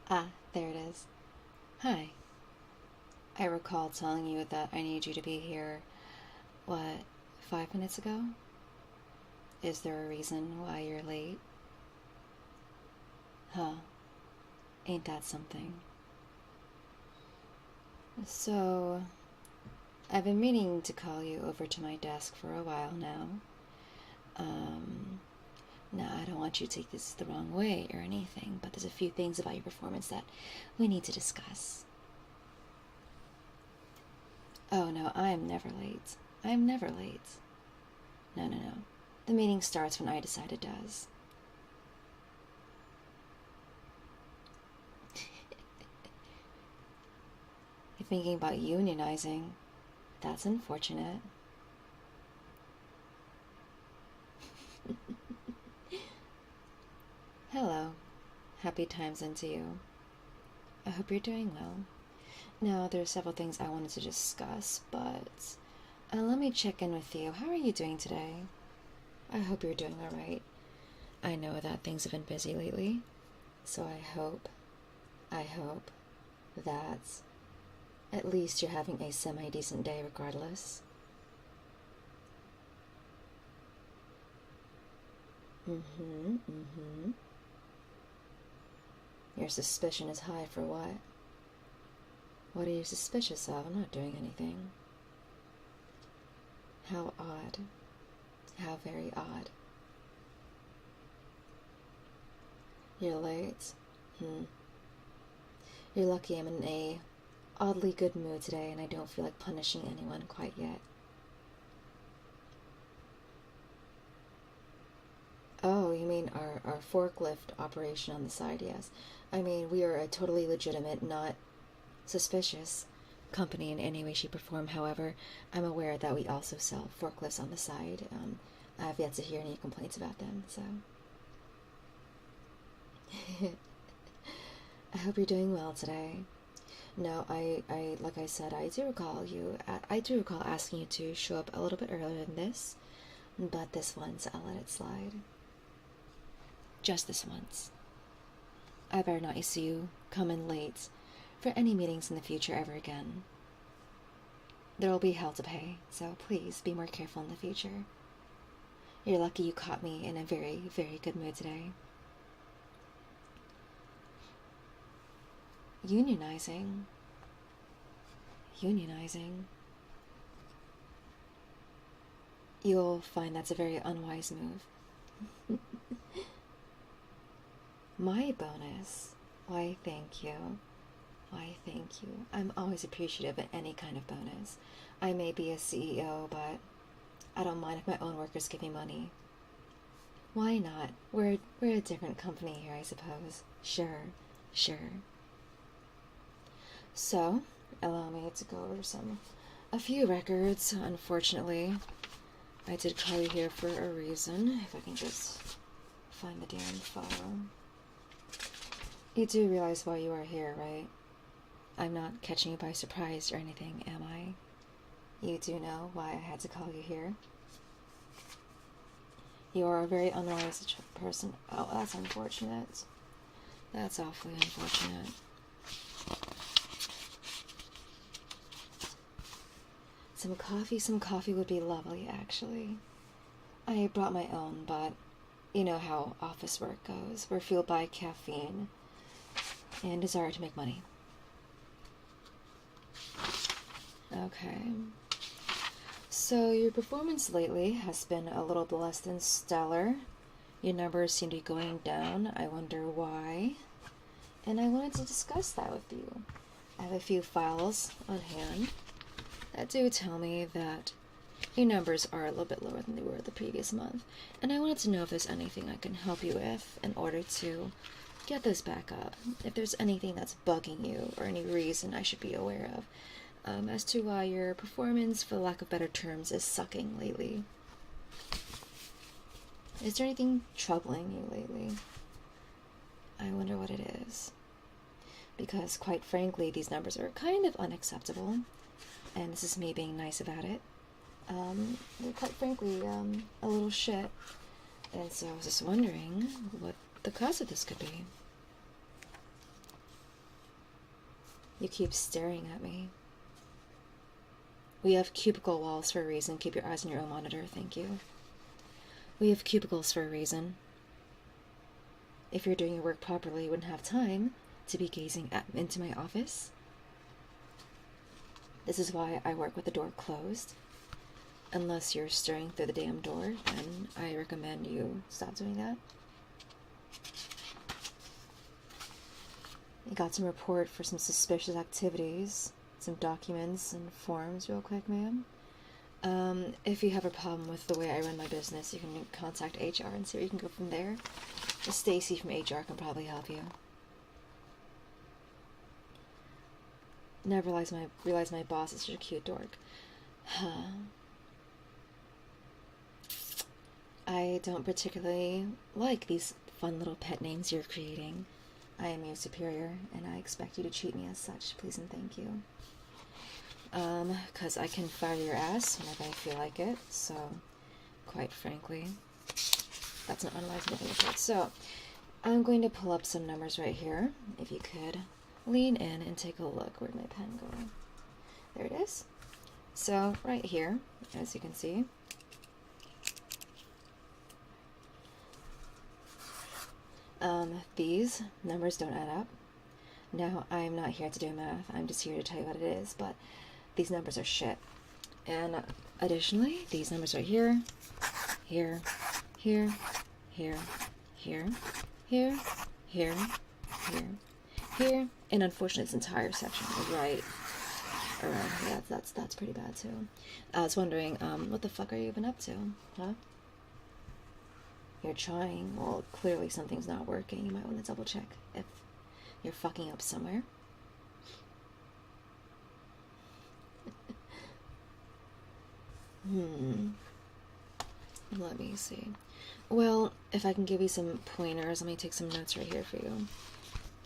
Ah, there it is. Hi. I recall telling you that I need you to be here, what, 5 minutes ago? Is there a reason why you're late? Huh. Ain't that something? So, I've been meaning to call you over to my desk for a while now. Now I don't want you to take this the wrong way or anything, but there's a few things about your performance that we need to discuss. Oh no, I'm never late. I'm never late. No. The meeting starts when I decide it does. You're thinking about unionizing. That's unfortunate. Hello. Happy times unto you. I hope you're doing well. Now, there are several things I wanted to discuss, but let me check in with you. How are you doing today? I hope you're doing alright. I know that things have been busy lately, so I hope that at least you're having a semi-decent day regardless. Your suspicion is high for what? What are you suspicious of? I'm not doing anything. How odd. How very odd. You're late? You're lucky I'm in a oddly good mood today and I don't feel like punishing anyone quite yet. Oh, you mean our forklift operation on the side, yes. I mean, we are a totally legitimate, not suspicious company in any way, shape, or form. However, I'm aware that we also sell forklifts on the side. I have yet to hear any complaints about them, so... I hope you're doing well today. No, I like I said, I do recall asking you to show up a little bit earlier than this, but this once I'll let it slide. Just this once. I better not see you come in late for any meetings in the future ever again. There will be hell to pay, so please be more careful in the future. You're lucky you caught me in a very, very good mood today. Unionizing. You'll find that's a very unwise move. My bonus? Why, thank you. Why, thank you. I'm always appreciative of any kind of bonus. I may be a CEO, but I don't mind if my own workers give me money. Why not? We're a different company here, I suppose. Sure. So, allow me to go over a few records. Unfortunately, I did call you here for a reason. If I can just find the damn file. You do realize why you are here, right? I'm not catching you by surprise or anything, am I? You do know why I had to call you here? You are a very unwise person. Oh, that's unfortunate. That's awfully unfortunate. Some coffee would be lovely, actually. I brought my own, but you know how office work goes. We're fueled by caffeine and desire to make money. Okay. So your performance lately has been a little less than stellar. Your numbers seem to be going down. I wonder why. And I wanted to discuss that with you. I have a few files on hand that do tell me that your numbers are a little bit lower than they were the previous month. And I wanted to know if there's anything I can help you with in order to get those back up. If there's anything that's bugging you or any reason I should be aware of. As to why your performance, for lack of better terms, is sucking lately. Is there anything troubling you lately? I wonder what it is. Because, quite frankly, these numbers are kind of unacceptable. And this is me being nice about it. They're quite frankly, a little shit. And so I was just wondering what the cause of this could be. You keep staring at me. We have cubicle walls for a reason. Keep your eyes on your own monitor, thank you. We have cubicles for a reason. If you're doing your work properly, you wouldn't have time to be gazing into my office. This is why I work with the door closed. Unless you're staring through the damn door, then I recommend you stop doing that. You got some report for some suspicious activities, some documents and forms real quick, ma'am. If you have a problem with the way I run my business, you can contact HR and see where you can go from there. Stacy from HR can probably help you. Never realized my boss is such a cute dork. I don't particularly like these fun little pet names you're creating. I am your superior, and I expect you to treat me as such, please and thank you. 'Cause I can fire your ass whenever I feel like it, so, quite frankly, that's an unreasonable thing to say. So, I'm going to pull up some numbers right here, if you could lean in and take a look. Where'd my pen go? There it is. So, right here, as you can see, these numbers don't add up. Now, I'm not here to do math, I'm just here to tell you what it is, but these numbers are shit. And additionally, these numbers right here, here, here, here, here, here, here, here, here, and unfortunately this entire section is right around here. That's pretty bad too. I was wondering, what the fuck are you even up to, huh? You're trying. Well, clearly something's not working. You might want to double check if you're fucking up somewhere. Let me see. Well, if I can give you some pointers, let me take some notes right here for you.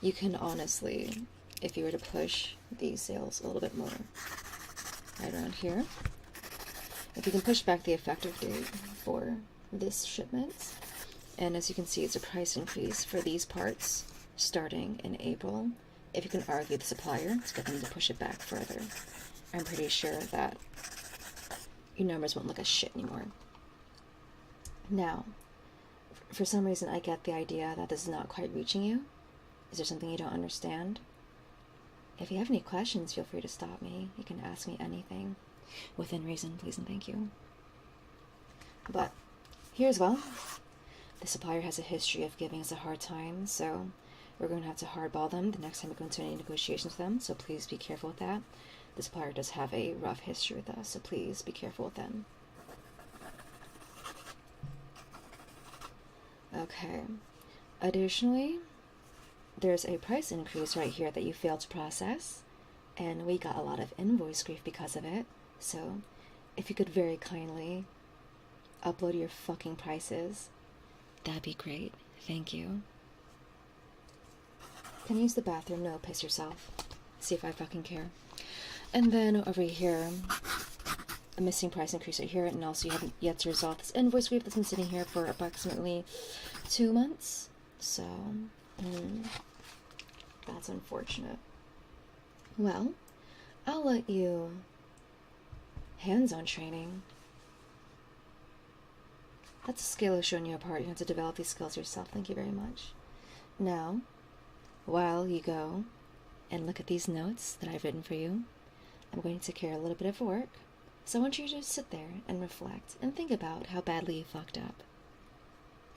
You can honestly, if you were to push these sales a little bit more, right around here, if you can push back the effective date for this shipment, and as you can see, it's a price increase for these parts starting in April. If you can argue the supplier to get them to push it back further, I'm pretty sure that your numbers won't look as shit anymore. Now, for some reason, I get the idea that this is not quite reaching you. Is there something you don't understand? If you have any questions, feel free to stop me. You can ask me anything. Within reason, please and thank you. But here as well, the supplier has a history of giving us a hard time, so we're going to have to hardball them the next time we go into any negotiations with them, so please be careful with that. The supplier does have a rough history with us, so please be careful with them. Okay. Additionally, there's a price increase right here that you failed to process, and we got a lot of invoice grief because of it, so if you could very kindly upload your fucking prices, that'd be great. Thank you. Can you use the bathroom? No, piss yourself. See if I fucking care. And then over here, a missing price increase right here, and also you haven't yet to resolve this invoice grief that's been sitting here for approximately 2 months. So, that's unfortunate. Well, I'll let you hands-on training. That's a skill of showing you apart. You have to develop these skills yourself. Thank you very much. Now, while you go and look at these notes that I've written for you, I'm going to take care of a little bit of work. So I want you to just sit there and reflect and think about how badly you fucked up.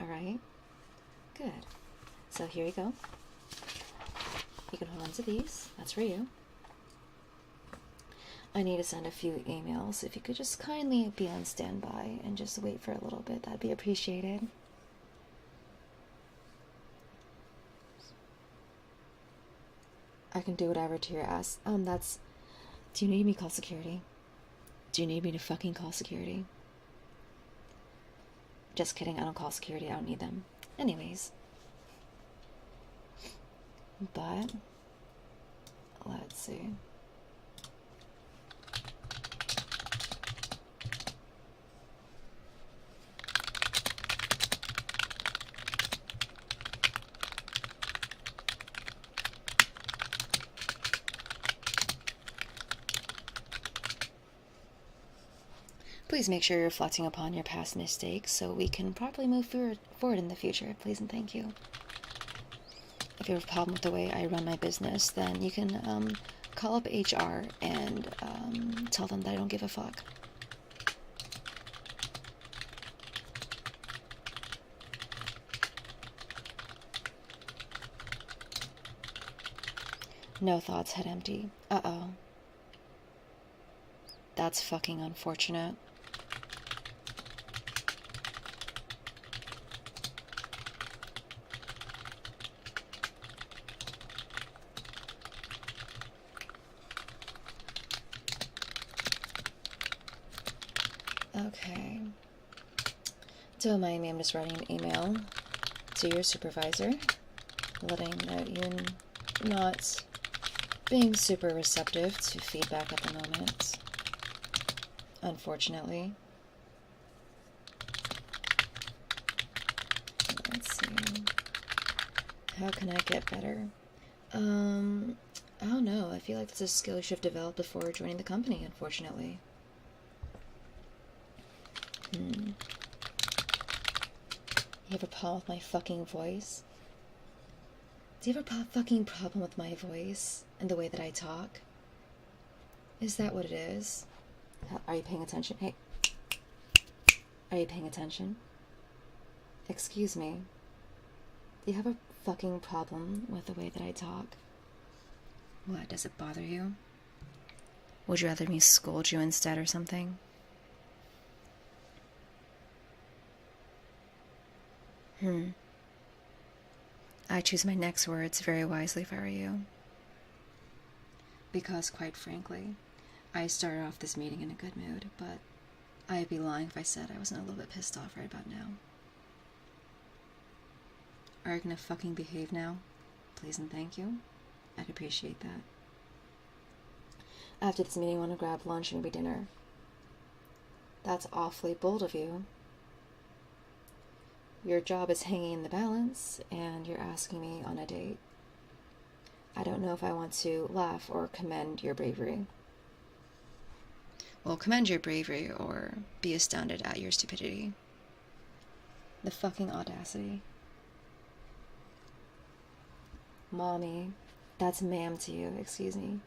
Alright? Good. So here you go. You can hold on to these. That's for you. I need to send a few emails. If you could just kindly be on standby and just wait for a little bit, that'd be appreciated. I can do whatever to your ass. Do you need me to call security? Do you need me to fucking call security? Just kidding, I don't call security, I don't need them. Anyways. But, let's see. Please make sure you're reflecting upon your past mistakes so we can properly move forward in the future. Please and thank you. If you have a problem with the way I run my business, then you can call up HR and tell them that I don't give a fuck. No thoughts, head empty. Uh-oh. That's fucking unfortunate. Okay. Don't mind me, I'm just writing an email to your supervisor, letting that you're not being super receptive to feedback at the moment. Unfortunately. Let's see. How can I get better? I don't know. I feel like that's a skill you should have developed before joining the company, unfortunately. You have a problem with my fucking voice? Do you have a fucking problem with my voice and the way that I talk? Is that what it is? Are you paying attention? Hey. Are you paying attention? Excuse me. Do you have a fucking problem with the way that I talk? What, does it bother you? Would you rather me scold you instead or something? I choose my next words very wisely if I were you. Because, quite frankly, I started off this meeting in a good mood, but I'd be lying if I said I wasn't a little bit pissed off right about now. Are you gonna fucking behave now? Please and thank you. I'd appreciate that. After this meeting, I want to grab lunch and maybe dinner. That's awfully bold of you. Your job is hanging in the balance, and you're asking me on a date. I don't know if I want to laugh or commend your bravery. Well, commend your bravery or be astounded at your stupidity. The fucking audacity. Mommy, that's ma'am to you, excuse me.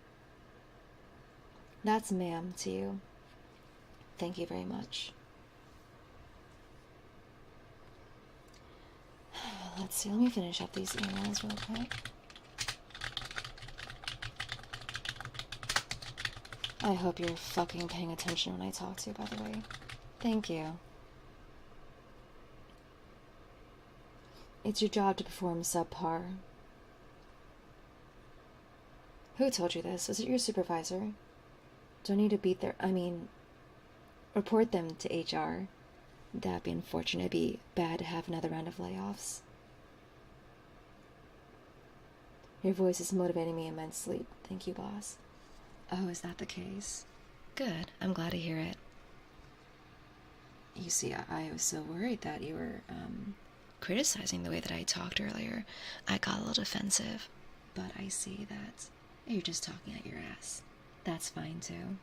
That's ma'am to you. Thank you very much. Let's see, let me finish up these emails real quick. I hope you're fucking paying attention when I talk to you, by the way. Thank you. It's your job to perform subpar. Who told you this? Was it your supervisor? Do I need to report them to HR? That'd be unfortunate. It'd be bad to have another round of layoffs. Your voice is motivating me immensely. Thank you, boss. Oh, is that the case? Good. I'm glad to hear it. You see, I was so worried that you were, criticizing the way that I talked earlier. I got a little defensive. But I see that you're just talking at your ass. That's fine, too.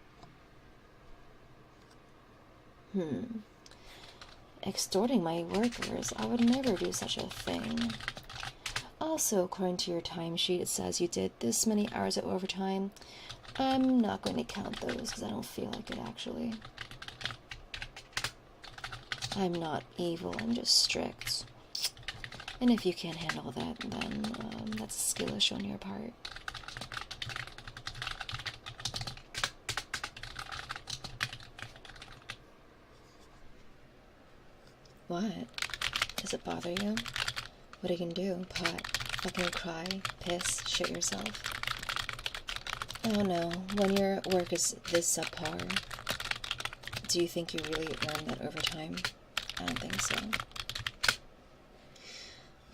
Extorting my workers? I would never do such a thing. Also, according to your timesheet, it says you did this many hours of overtime. I'm not going to count those because I don't feel like it, actually. I'm not evil, I'm just strict. And if you can't handle that, then that's a skill issue on your part. What? Does it bother you? What are you gonna do? Pot? Fucking cry? Piss? Shit yourself? Oh no, when your work is this subpar, do you think you really earn that overtime? I don't think so.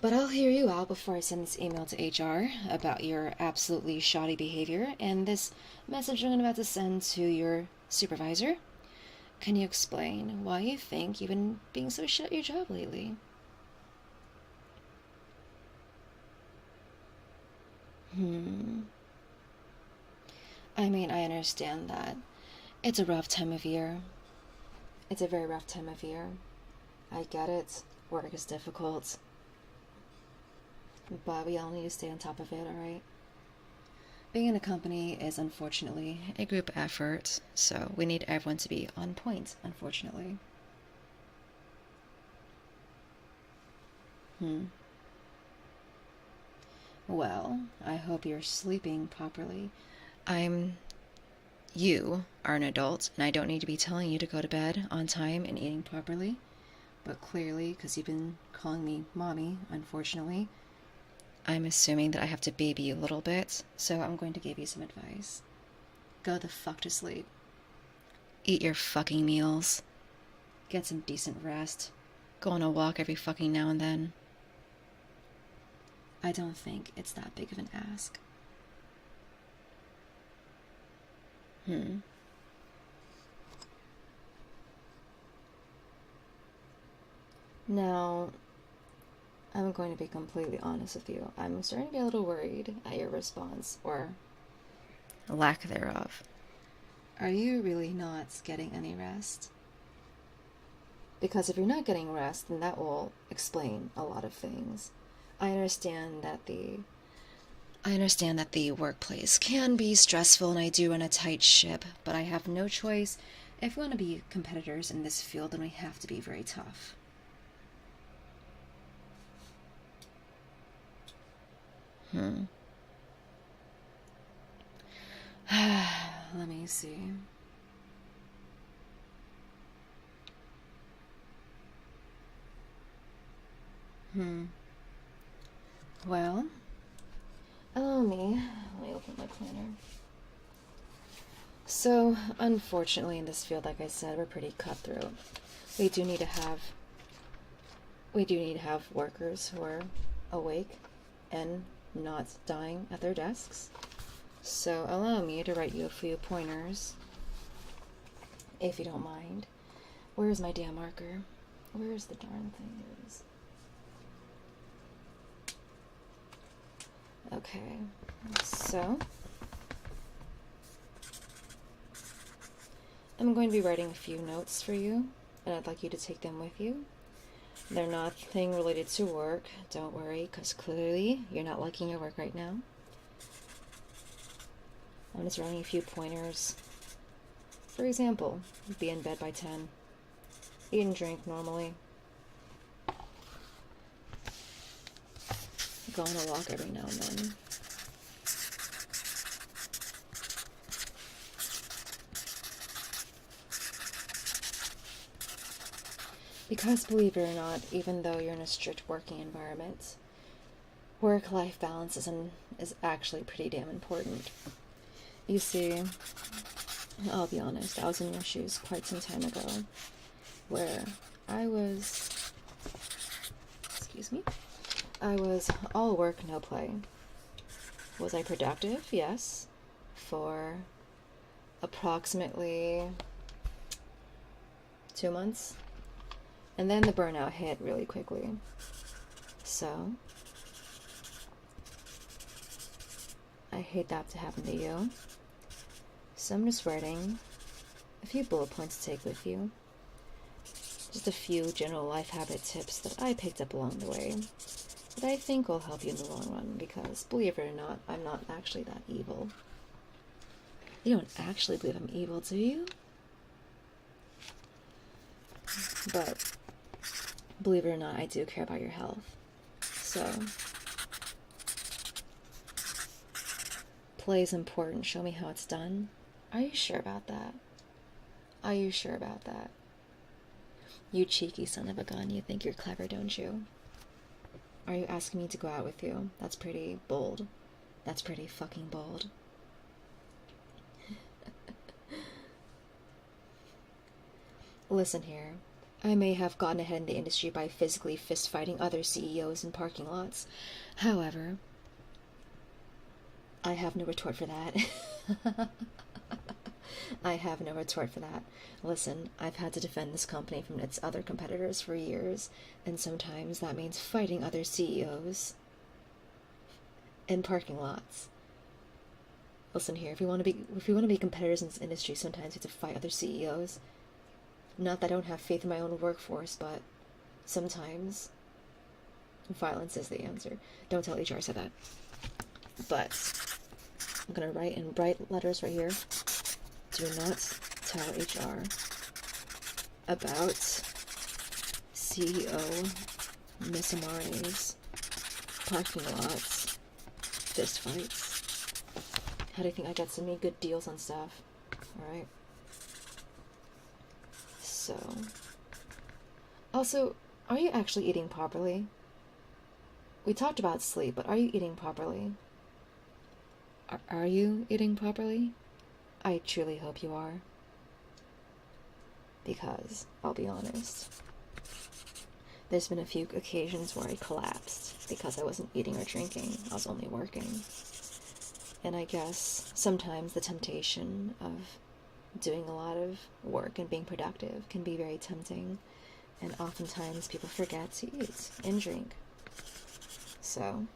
But I'll hear you out before I send this email to HR about your absolutely shoddy behavior and this message I'm about to send to your supervisor. Can you explain why you think you've been being so shit at your job lately? I mean, I understand that. It's a rough time of year. It's a very rough time of year. I get it. Work is difficult. But we all need to stay on top of it, alright? Being in a company is unfortunately a group effort, so we need everyone to be on point, unfortunately. Well, I hope you're sleeping properly. You are an adult, and I don't need to be telling you to go to bed on time and eating properly. But clearly, because you've been calling me mommy, unfortunately, I'm assuming that I have to baby you a little bit, so I'm going to give you some advice. Go the fuck to sleep. Eat your fucking meals. Get some decent rest. Go on a walk every fucking now and then. I don't think it's that big of an ask. Now, I'm going to be completely honest with you. I'm starting to get a little worried at your response, or lack thereof. Are you really not getting any rest? Because if you're not getting rest, then that will explain a lot of things. I understand that the workplace can be stressful, and I do run a tight ship, but I have no choice. If we want to be competitors in this field, then we have to be very tough. Let me see. Well, allow me. Let me open my planner. So, unfortunately, in this field, like I said, we're pretty cutthroat. We do need to have workers who are awake and not dying at their desks. So, allow me to write you a few pointers, if you don't mind. Where's my damn marker? Where's the darn thing? There it is. Okay, so I'm going to be writing a few notes for you, and I'd like you to take them with you. They're nothing related to work, don't worry, because clearly you're not liking your work right now. I'm just writing a few pointers. For example, be in bed by 10. Eat and drink normally. Go on a walk every now and then. Because believe it or not, even though you're in a strict working environment, work-life balance is actually pretty damn important. You see, I'll be honest, I was in your shoes quite some time ago, where I was all work, no play. Was I productive? Yes. For approximately 2 months. And then the burnout hit really quickly. So, I hate that to happen to you. So I'm just writing a few bullet points to take with you. Just a few general life habit tips that I picked up along the way that I think will help you in the long run, because believe it or not, I'm not actually that evil. You don't actually believe I'm evil, do you? But believe it or not, I do care about your health. So, play is important. Show me how it's done. Are you sure about that? Are you sure about that? You cheeky son of a gun, you think you're clever, don't you? Are you asking me to go out with you? That's pretty bold. That's pretty fucking bold. Listen here. I may have gotten ahead in the industry by physically fist-fighting other CEOs in parking lots. However, I have no retort for that. I have no retort for that. Listen, I've had to defend this company from its other competitors for years, and sometimes that means fighting other CEOs in parking lots. Listen here, if we want to be competitors in this industry, sometimes we have to fight other CEOs. Not that I don't have faith in my own workforce, but sometimes violence is the answer. Don't tell HR I said that. But I'm going to write in bright letters right here. Do not tell HR about CEO Miss Amare's parking lots fist fights. How do you think I get so many good deals on stuff? Alright. So. Also, are you actually eating properly? We talked about sleep, but are you eating properly? Are you eating properly? I truly hope you are. Because, I'll be honest, there's been a few occasions where I collapsed because I wasn't eating or drinking. I was only working. And I guess sometimes the temptation of doing a lot of work and being productive can be very tempting. And oftentimes people forget to eat and drink. So,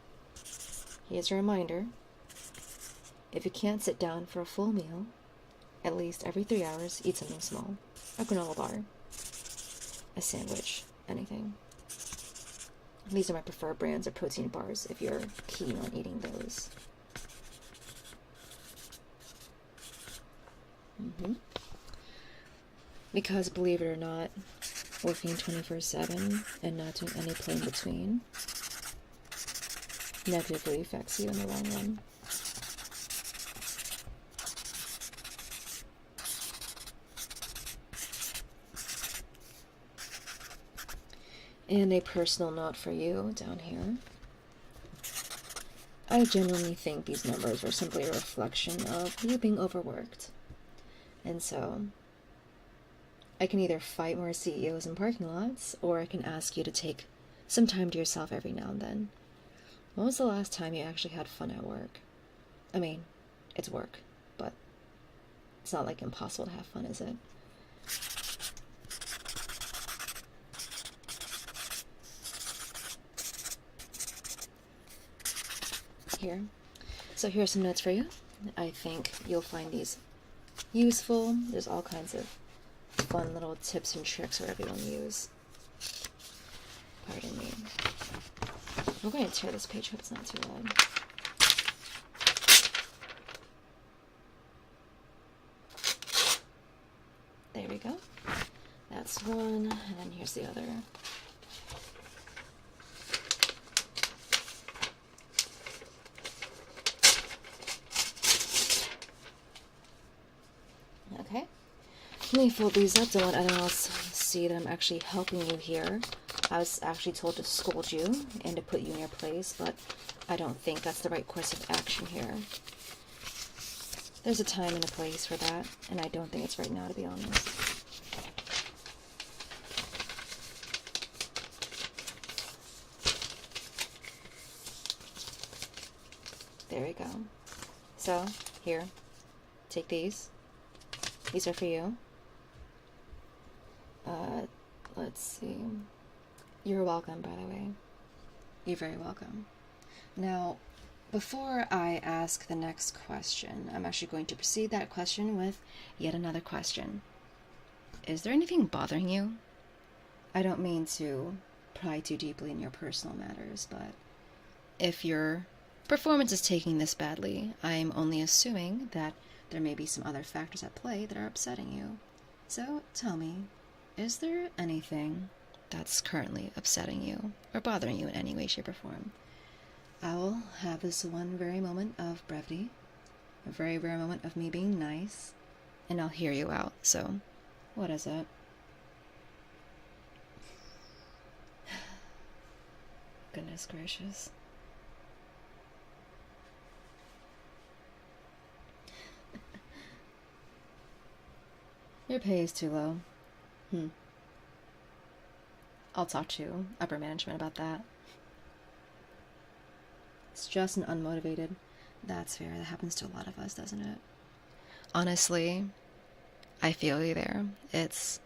here's a reminder. If you can't sit down for a full meal, at least every 3 hours, eat something small. A granola bar, a sandwich, anything. These are my preferred brands of protein bars if you're keen on eating those. Because, believe it or not, working 24/7 and not doing any play in between negatively affects you in the long run. And a personal note for you down here. I genuinely think these numbers are simply a reflection of you being overworked. And so, I can either fight more CEOs in parking lots, or I can ask you to take some time to yourself every now and then. When was the last time you actually had fun at work? I mean, it's work, but it's not like impossible to have fun, is it? Here. So here's some notes for you. I think you'll find these useful. There's all kinds of fun little tips and tricks for everyone to use. Pardon me. We're going to tear this page up, it's not too loud. There we go. That's one, and then here's the other. Okay. Let me fold these up, don't let anyone else see that I'm actually helping you here. I was actually told to scold you and to put you in your place, but I don't think that's the right course of action here. There's a time and a place for that, and I don't think it's right now, to be honest. There we go. So, here, take these. These are for you. Let's see. You're welcome, by the way. You're very welcome. Now, before I ask the next question, I'm actually going to precede that question with yet another question. Is there anything bothering you? I don't mean to pry too deeply in your personal matters, but if your performance is taking this badly, I'm only assuming that there may be some other factors at play that are upsetting you. So, tell me, is there anything that's currently upsetting you or bothering you in any way, shape, or form? I will have this one very moment of brevity, a very rare moment of me being nice, and I'll hear you out. So, what is it? Goodness gracious. Your pay is too low. I'll talk to upper management about that. Stressed and unmotivated. That's fair. That happens to a lot of us, doesn't it? Honestly, I feel you there. It's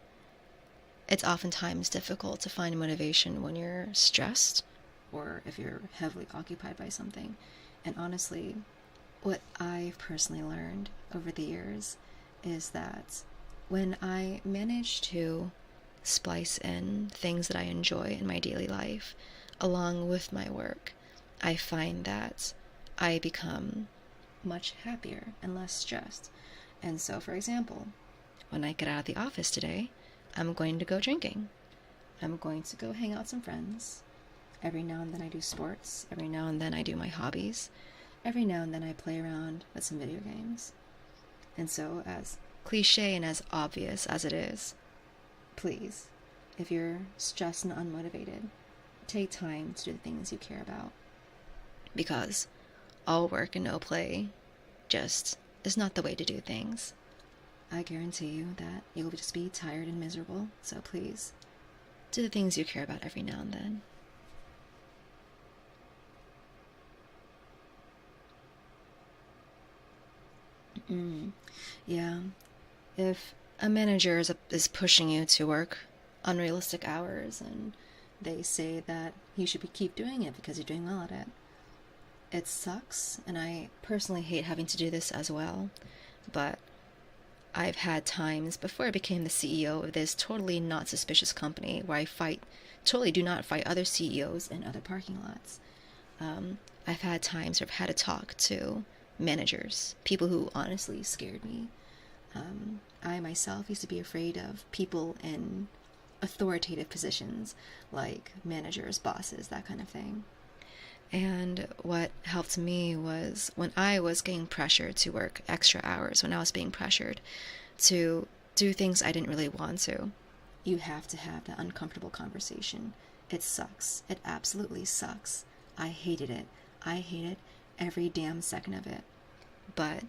oftentimes difficult to find motivation when you're stressed or if you're heavily occupied by something. And honestly, what I've personally learned over the years is that when I manage to splice in things that I enjoy in my daily life along with my work, I find that I become much happier and less stressed. And so, for example, when I get out of the office today, I'm going to go drinking. I'm going to go hang out with some friends. Every now and then I do sports. Every now and then I do my hobbies. Every now and then I play around with some video games. And so, as cliche and as obvious as it is, please, if you're stressed and unmotivated, take time to do the things you care about. Because all work and no play just is not the way to do things. I guarantee you that you'll just be tired and miserable, so please, do the things you care about every now and then. Yeah, if a manager is pushing you to work unrealistic hours and they say that you should keep doing it because you're doing well at it, it sucks, and I personally hate having to do this as well, but I've had times before I became the CEO of this totally not suspicious company where I totally do not fight other CEOs in other parking lots. I've had times where I've had to talk to managers, people who honestly scared me. I myself used to be afraid of people in authoritative positions like managers, bosses, that kind of thing. And what helped me was when I was getting pressured to work extra hours, when I was being pressured to do things I didn't really want to, you have to have that uncomfortable conversation. It sucks. It absolutely sucks. I hated it. I hated every damn second of it. But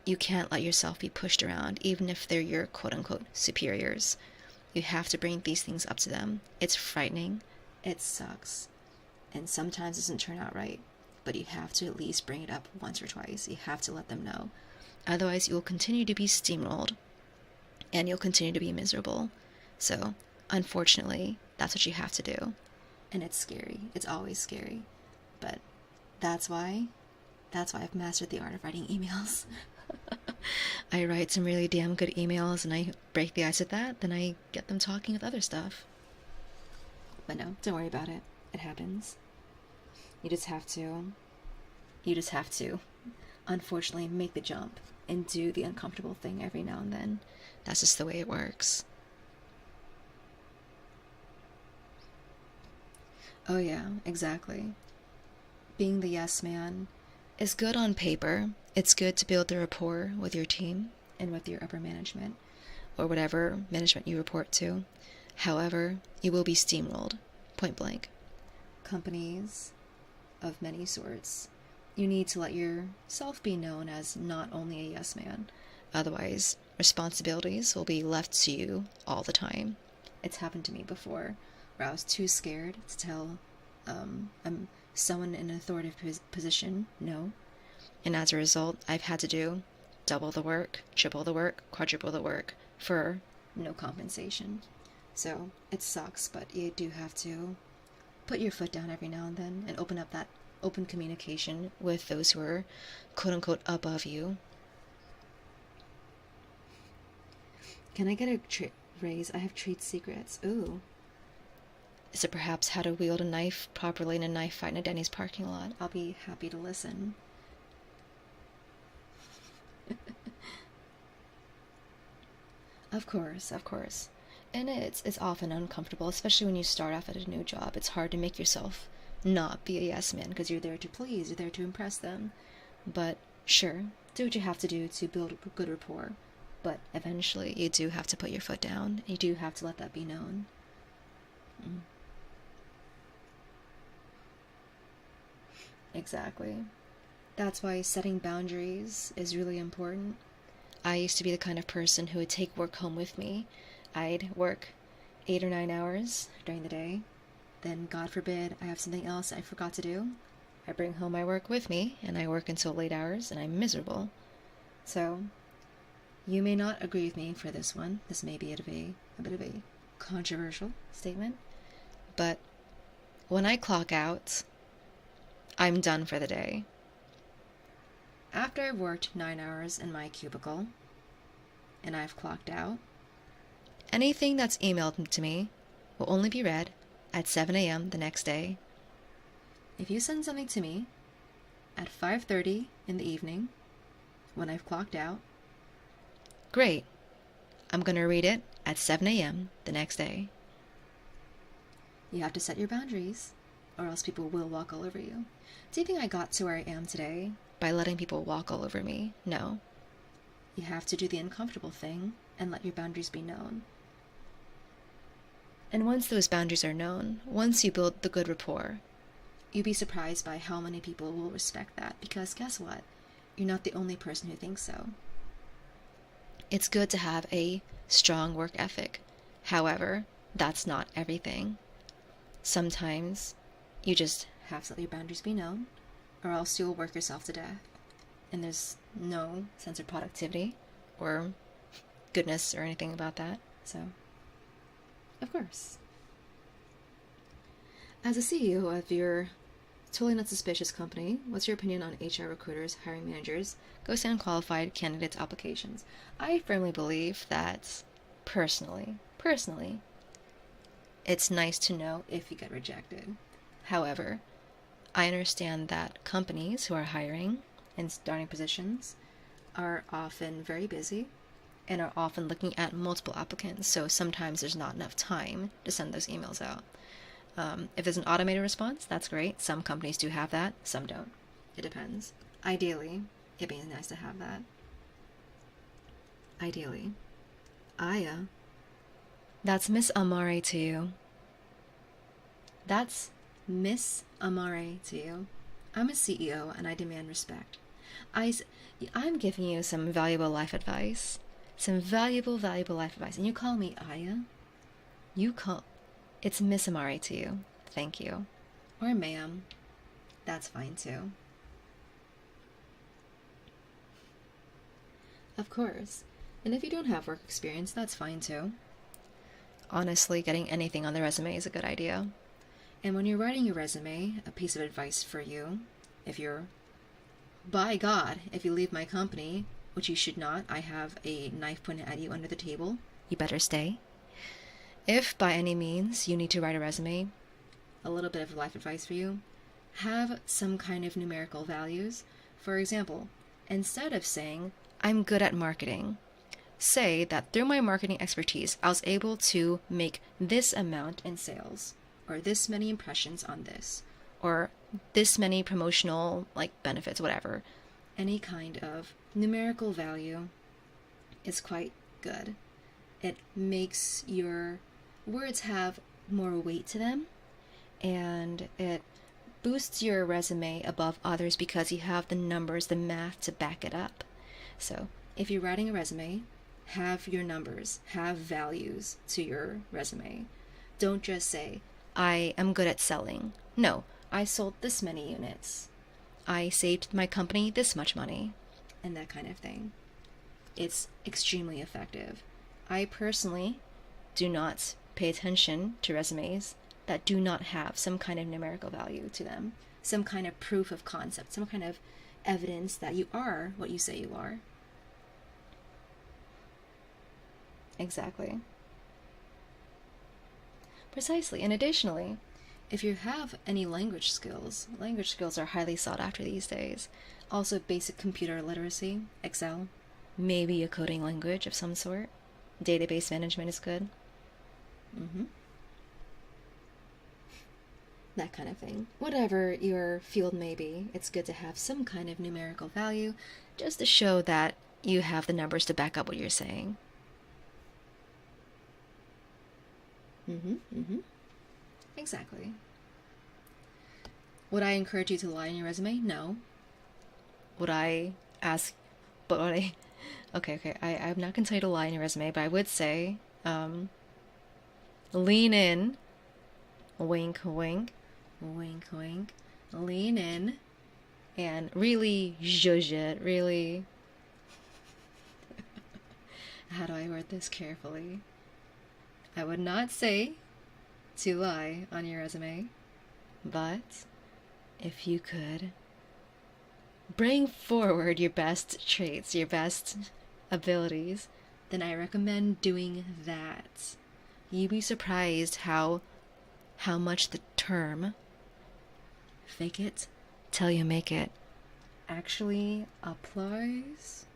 you can't let yourself be pushed around, even if they're your quote-unquote superiors. You have to bring these things up to them. It's frightening. It sucks. And sometimes it doesn't turn out right. But you have to at least bring it up once or twice. You have to let them know. Otherwise, you'll continue to be steamrolled. And you'll continue to be miserable. So, unfortunately, that's what you have to do. And it's scary. It's always scary. But that's why I've mastered the art of writing emails. I write some really damn good emails and I break the ice with that, then I get them talking with other stuff. But no, don't worry about it. It happens. You just have to, unfortunately, make the jump and do the uncomfortable thing every now and then. That's just the way it works. Oh yeah, exactly. Being the yes man is good on paper. It's good to build the rapport with your team and with your upper management, or whatever management you report to. However, you will be steamrolled, point blank. Companies of many sorts, you need to let yourself be known as not only a yes man. Otherwise, responsibilities will be left to you all the time. It's happened to me before, where I was too scared to tell someone in an authoritative position no. And as a result, I've had to do double the work, triple the work, quadruple the work for no compensation. So it sucks, but you do have to put your foot down every now and then and open up that open communication with those who are quote-unquote above you. Can I get a raise? I have trade secrets. Ooh. Is it perhaps how to wield a knife properly in a knife fight in a Denny's parking lot? I'll be happy to listen. Of course. And it's often uncomfortable, especially when you start off at a new job. It's hard to make yourself not be a yes man because you're there to please, you're there to impress them. But sure, do what you have to do to build a good rapport. But eventually, you do have to put your foot down. You do have to let that be known. Exactly. That's why setting boundaries is really important. I used to be the kind of person who would take work home with me. I'd work 8 or 9 hours during the day. Then, God forbid, I have something else I forgot to do. I bring home my work with me, and I work until late hours, and I'm miserable. So, you may not agree with me for this one. This may be a bit of a controversial statement. But when I clock out, I'm done for the day. After I've worked 9 hours in my cubicle, and I've clocked out, anything that's emailed to me will only be read at 7 a.m. the next day. If you send something to me at 5:30 in the evening, when I've clocked out, great. I'm going to read it at 7 a.m. the next day. You have to set your boundaries, or else people will walk all over you. Do you think I got to where I am today by letting people walk all over me? No. You have to do the uncomfortable thing and let your boundaries be known. And once those boundaries are known, once you build the good rapport, you'd be surprised by how many people will respect that, because guess what? You're not the only person who thinks so. It's good to have a strong work ethic. However, that's not everything. Sometimes you just have to let your boundaries be known, or else you'll work yourself to death. And there's no sense of productivity or goodness or anything about that. So, of course. As a CEO of your totally not suspicious company, what's your opinion on HR recruiters, hiring managers, ghosting unqualified candidates' applications? I firmly believe that, personally, it's nice to know if you get rejected. However, I understand that companies who are hiring and starting positions are often very busy and are often looking at multiple applicants, so sometimes there's not enough time to send those emails out. If there's an automated response, that's great. Some companies do have that, some don't. It depends. Ideally, it'd be nice to have that. Ideally. Aya. That's Miss Amare to you. That's Miss Amare to you. I'm a CEO and I demand respect. I'm giving you some valuable life advice. Some valuable life advice. And you call me Aya? It's Miss Amare to you. Thank you. Or ma'am. That's fine too. Of course. And if you don't have work experience, that's fine too. Honestly, getting anything on the resume is a good idea. And when you're writing your resume, a piece of advice for you, by God, if you leave my company, which you should not, I have a knife pointed at you under the table, you better stay. If by any means you need to write a resume, a little bit of life advice for you, have some kind of numerical values. For example, instead of saying, I'm good at marketing, say that through my marketing expertise, I was able to make this amount in sales, or this many impressions on this, or this many promotional benefits, whatever. Any kind of numerical value is quite good. It makes your words have more weight to them, and it boosts your resume above others because you have the numbers, the math to back it up. So if you're writing a resume, have your numbers, have values to your resume. Don't just say, I am good at selling. No, I sold this many units. I saved my company this much money, and that kind of thing. It's extremely effective. I personally do not pay attention to resumes that do not have some kind of numerical value to them, some kind of proof of concept, some kind of evidence that you are what you say you are. Exactly. Precisely. And additionally, if you have any language skills are highly sought after these days. Also basic computer literacy, Excel, maybe a coding language of some sort. Database management is good. That kind of thing. Whatever your field may be, it's good to have some kind of numerical value just to show that you have the numbers to back up what you're saying. Exactly. Would I encourage you to lie in your resume? No. Would I ask, but would I, okay, I'm not going to tell you to lie in your resume, but I would say, lean in, wink, wink, wink, wink, lean in, and really zhuzh it, really, how do I word this carefully? I would not say to lie on your resume, but if you could bring forward your best traits, your best abilities, then I recommend doing that. You'd be surprised how much the term fake it till you make it actually applies,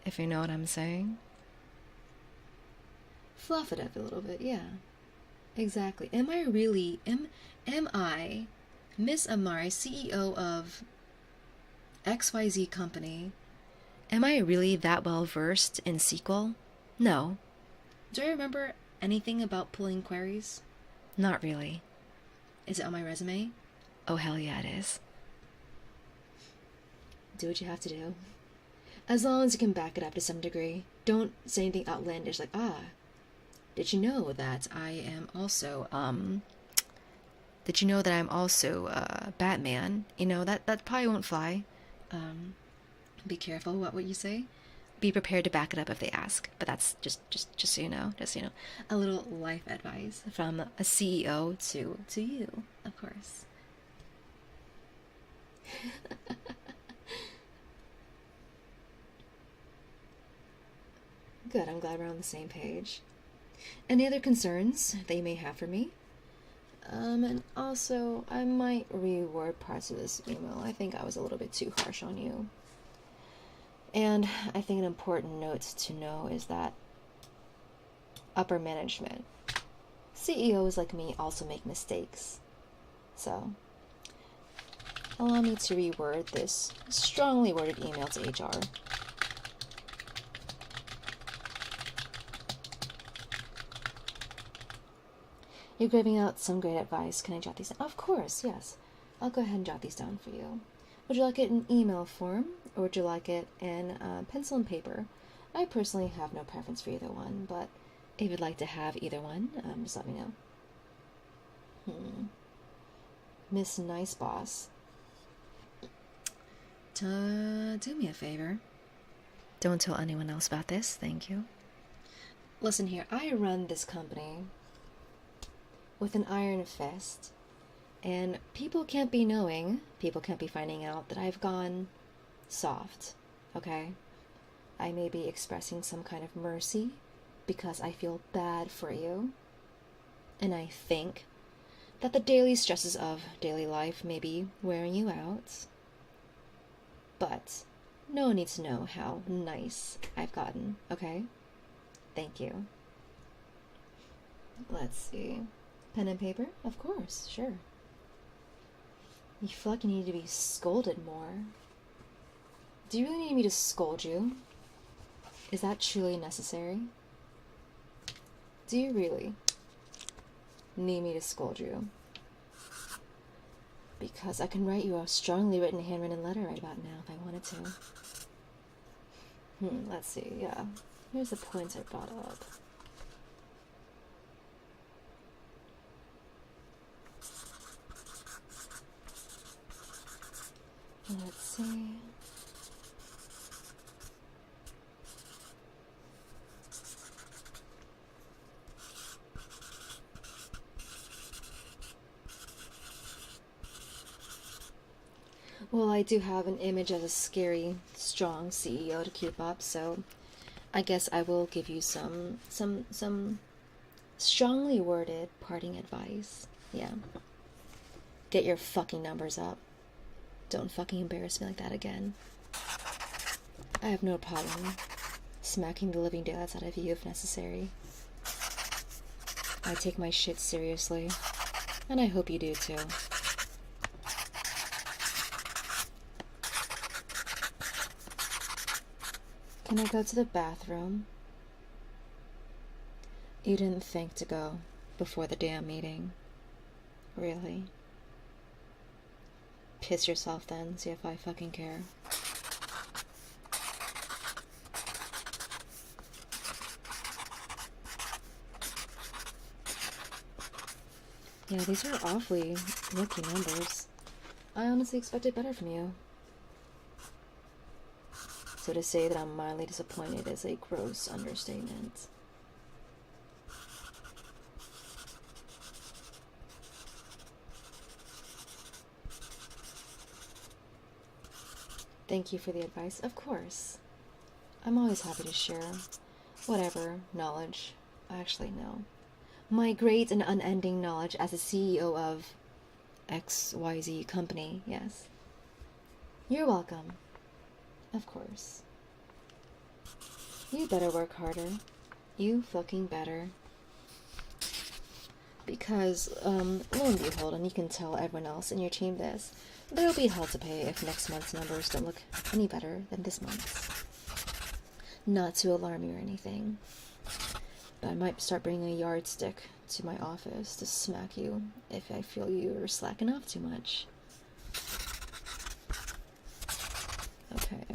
if you know what I'm saying. Fluff it up a little bit, yeah. Exactly. Am I Miss Amare, CEO of XYZ company? Am I really that well versed in SQL? No. Do I remember anything about pulling queries? Not really. Is it on my resume? Oh, hell yeah, it is. Do what you have to do. As long as you can back it up to some degree. Don't say anything outlandish like, did you know that I am also, Batman? You know, that probably won't fly. Be careful what you say. Be prepared to back it up if they ask. But that's just so you know. Just, you know, a little life advice from a CEO to you, of course. Good, I'm glad we're on the same page. Any other concerns that you may have for me? And also, I might reword parts of this email. I think I was a little bit too harsh on you. And I think an important note to know is that upper management, CEOs like me, also make mistakes. So, allow me to reword this strongly worded email to HR. You're giving out some great advice. Can I jot these down? Of course, yes. I'll go ahead and jot these down for you. Would you like it in email form, or would you like it in pencil and paper? I personally have no preference for either one, but if you'd like to have either one, just let me know. Miss Nice Boss. Do me a favor. Don't tell anyone else about this, thank you. Listen here, I run this company with an iron fist, and people can't be finding out that I've gone soft, okay? I may be expressing some kind of mercy because I feel bad for you, and I think that the daily stresses of daily life may be wearing you out, but no one needs to know how nice I've gotten, okay? Thank you. Let's see. Pen and paper? Of course, sure. You feel like you need to be scolded more. Do you really need me to scold you? Is that truly necessary? Do you really need me to scold you? Because I can write you a strongly written handwritten letter right about now if I wanted to. Let's see, yeah. Here's the points I brought up. Let's see. Well, I do have an image as a scary, strong CEO to keep up, so I guess I will give you some strongly worded parting advice. Yeah. Get your fucking numbers up. Don't fucking embarrass me like that again. I have no problem smacking the living daylights out of you if necessary. I take my shit seriously, and I hope you do too. Can I go to the bathroom? You didn't think to go before the damn meeting. Really? Piss yourself then, see if I fucking care. Yeah, these are awfully lucky numbers. I honestly expected better from you. So to say that I'm mildly disappointed is a gross understatement. Thank you for the advice. Of course. I'm always happy to share. whatever knowledge. Actually, no. My great and unending knowledge as a CEO of XYZ company, yes. You're welcome. Of course. You better work harder. You fucking better. Because, lo and behold, and you can tell everyone else in your team this, there'll be hell to pay if next month's numbers don't look any better than this month's. Not to alarm you or anything, but I might start bringing a yardstick to my office to smack you if I feel you are slacking off too much. Okay.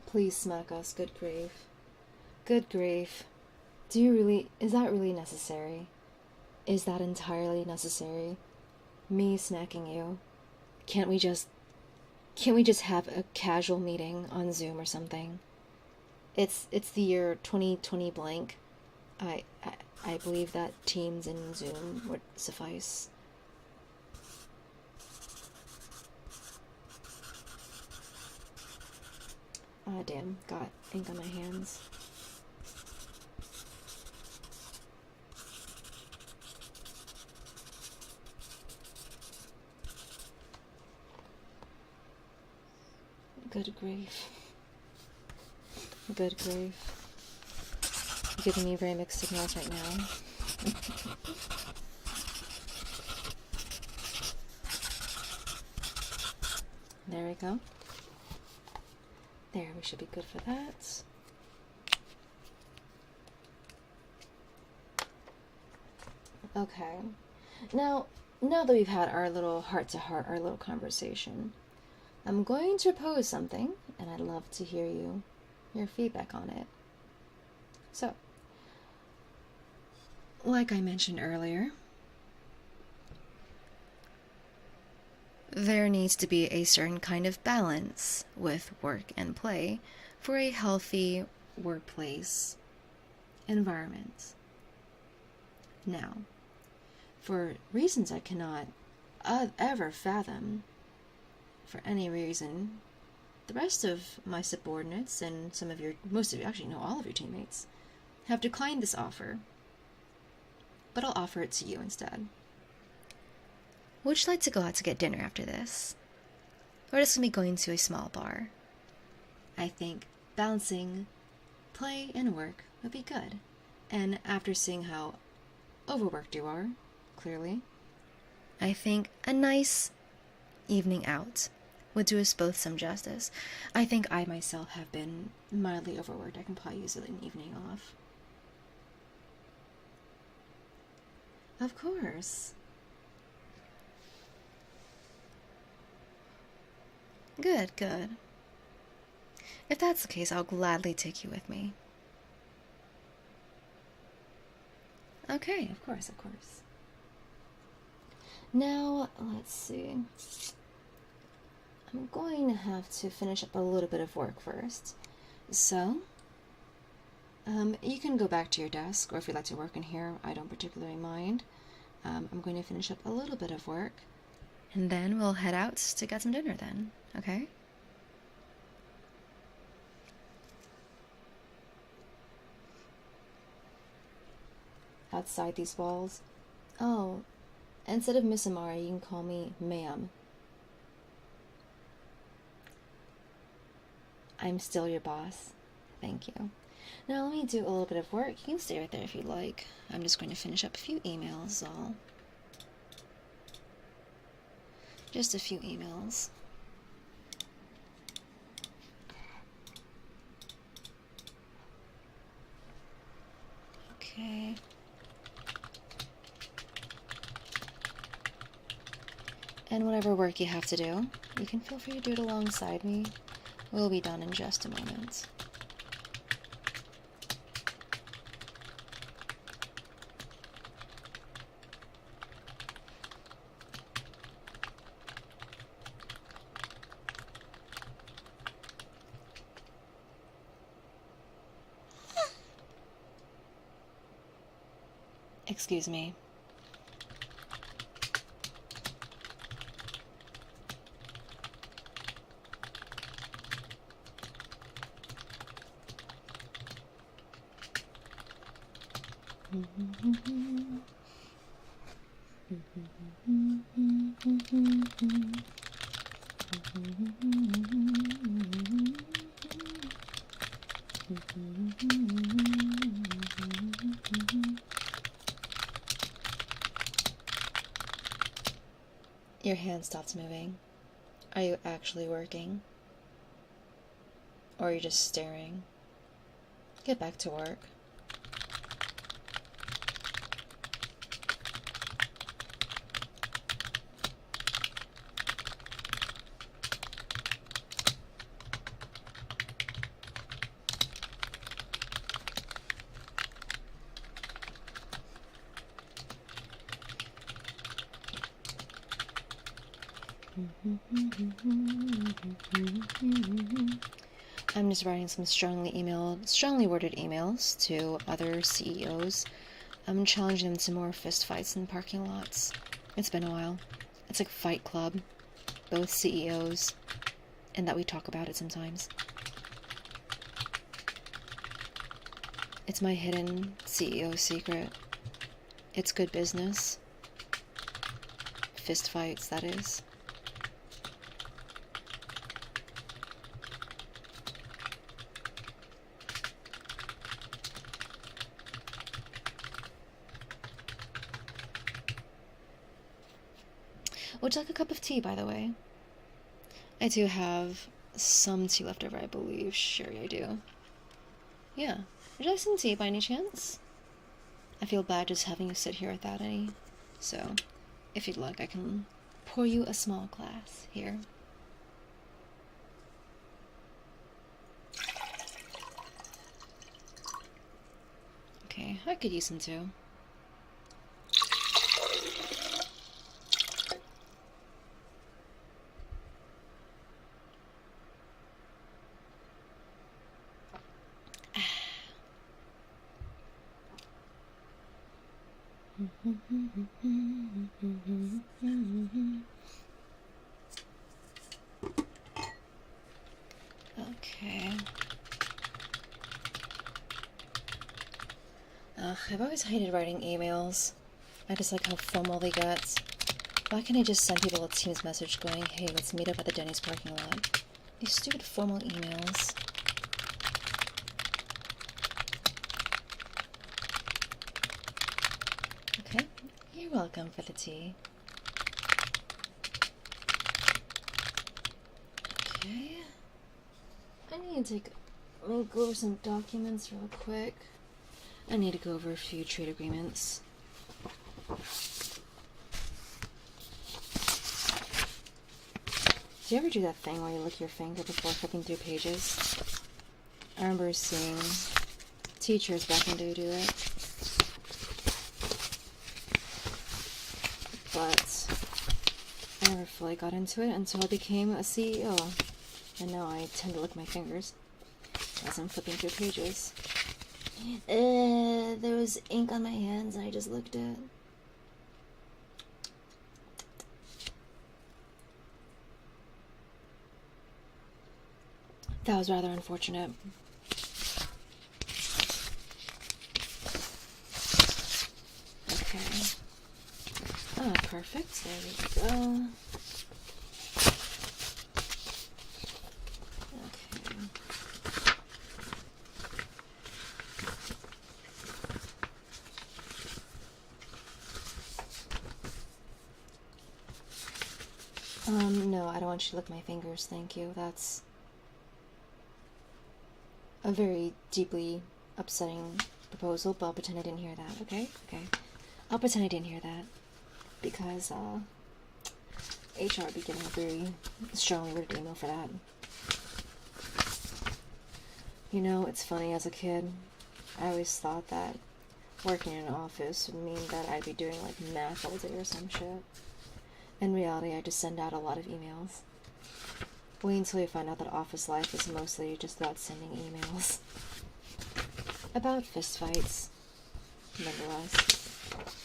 Please smack us, good grief. Good grief. Do you really... Is that really necessary? Is that entirely necessary? Me smacking you? Can't we just have a casual meeting on Zoom or something? It's the year 2020 blank. I believe that Teams and Zoom would suffice. Ah, damn, got ink on my hands. Good grief. Good grief. You're giving me very mixed signals right now. There we go. There, we should be good for that. Okay. Now that we've had our little heart-to-heart, our little conversation, I'm going to propose something, and I'd love to hear your feedback on it. So, like I mentioned earlier, there needs to be a certain kind of balance with work and play for a healthy workplace environment. Now, for reasons I cannot ever fathom, for any reason, the rest of my subordinates and most of you, actually no, all of your teammates, have declined this offer. But I'll offer it to you instead. Would you like to go out to get dinner after this? We're just going to be going to a small bar. I think balancing play and work would be good. And after seeing how overworked you are, clearly, I think a nice evening out would do us both some justice. I think I myself have been mildly overworked. I can probably use an evening off. Of course. Good, good. If that's the case, I'll gladly take you with me. Okay, of course, of course. Now, let's see. I'm going to have to finish up a little bit of work first. So, you can go back to your desk, or if you'd like to work in here, I don't particularly mind. I'm going to finish up a little bit of work, and then we'll head out to get some dinner then, okay? Outside these walls. Oh, instead of Miss Amare, you can call me ma'am. I'm still your boss. Thank you. Now let me do a little bit of work. You can stay right there if you'd like. I'm just going to finish up a few emails, just a few emails. Okay. And whatever work you have to do, you can feel free to do it alongside me. We'll be done in just a moment. Excuse me. Your hand stopped moving. Are you actually working? Or are you just staring? Get back to work. I'm just writing some strongly worded emails to other CEOs. I'm challenging them to more fistfights in parking lots. It's been a while. It's like Fight Club, both CEOs, and that we talk about it sometimes. It's my hidden CEO secret. It's good business. Fistfights, that is. Would you like a cup of tea, by the way? I do have some tea left over, I believe. Sure, I do. Yeah. Would you like some tea by any chance? I feel bad just having you sit here without any. So, if you'd like, I can pour you a small glass here. Okay, I could use some too. Okay. I've always hated writing emails. I just like how formal they get. Why can't I just send people a Teams message going, hey, let's meet up at the Denny's parking lot? These stupid formal emails. Okay, you're welcome for the tea. Okay. I need to go over some documents real quick. I need to go over a few trade agreements. Do you ever do that thing where you lick your finger before flipping through pages? I remember seeing teachers back in the day do it. But I never fully got into it until I became a CEO. And now I tend to lick my fingers as I'm flipping through pages. There was ink on my hands and I just licked it. That was rather unfortunate. Okay. Ah, perfect. There we go. No, I don't want you to lick my fingers, thank you. That's a very deeply upsetting proposal, but I'll pretend I didn't hear that, okay? Okay. I'll pretend I didn't hear that. Because, HR would be getting a very strongly worded email for that. You know, it's funny, as a kid, I always thought that working in an office would mean that I'd be doing, like, math all day or some shit. In reality, I just send out a lot of emails. Wait until you find out that office life is mostly just about sending emails. About fistfights, nonetheless.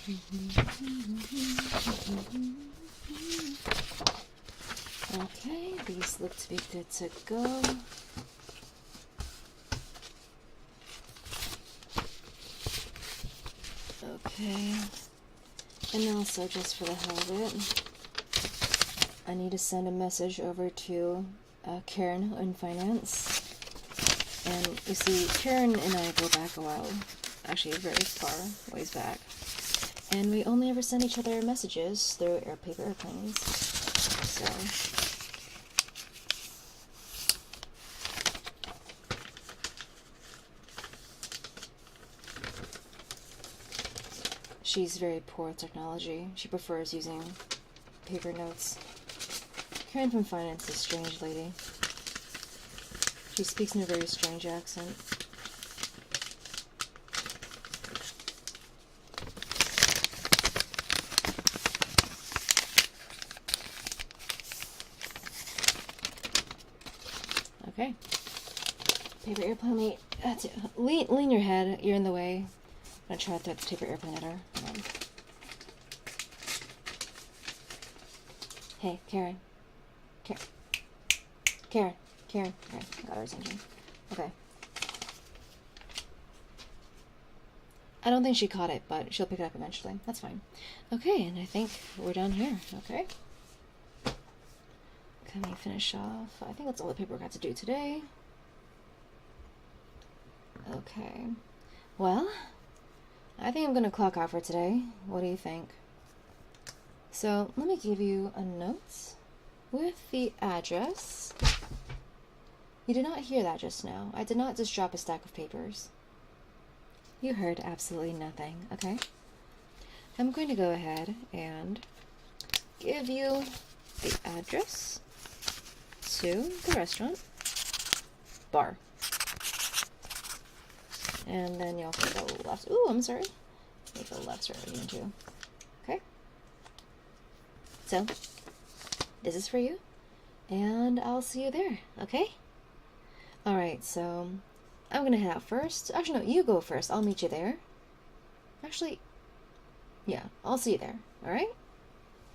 Okay, these look to be good to go. Okay, and also just for the hell of it, I need to send a message over to Karen in finance. And you see, Karen and I go back a while, actually very far ways back, and we only ever send each other messages through paper airplanes. So she's very poor with technology. She prefers using paper notes. Karen from finance is a strange lady. She speaks in a very strange accent. Okay. Paper airplane, lean your head. You're in the way. I'm gonna try to throw the paper airplane at her. Hey, Karen. Karen. Got her attention. Okay. I don't think she caught it, but she'll pick it up eventually. That's fine. Okay, and I think we're done here. Okay. Can we finish off? I think that's all the paperwork I have to do today. Okay. Well, I think I'm going to clock out for today. What do you think? So, let me give you a note with the address. You did not hear that just now. I did not just drop a stack of papers. You heard absolutely nothing, okay? I'm going to go ahead and give you the address to the restaurant bar. And then you'll take a left. Ooh, I'm sorry. Make a left right into. Okay? So, this is for you. And I'll see you there, okay? Alright, so I'm gonna head out first. Actually, no, you go first. I'll meet you there. Actually, yeah, I'll see you there. Alright?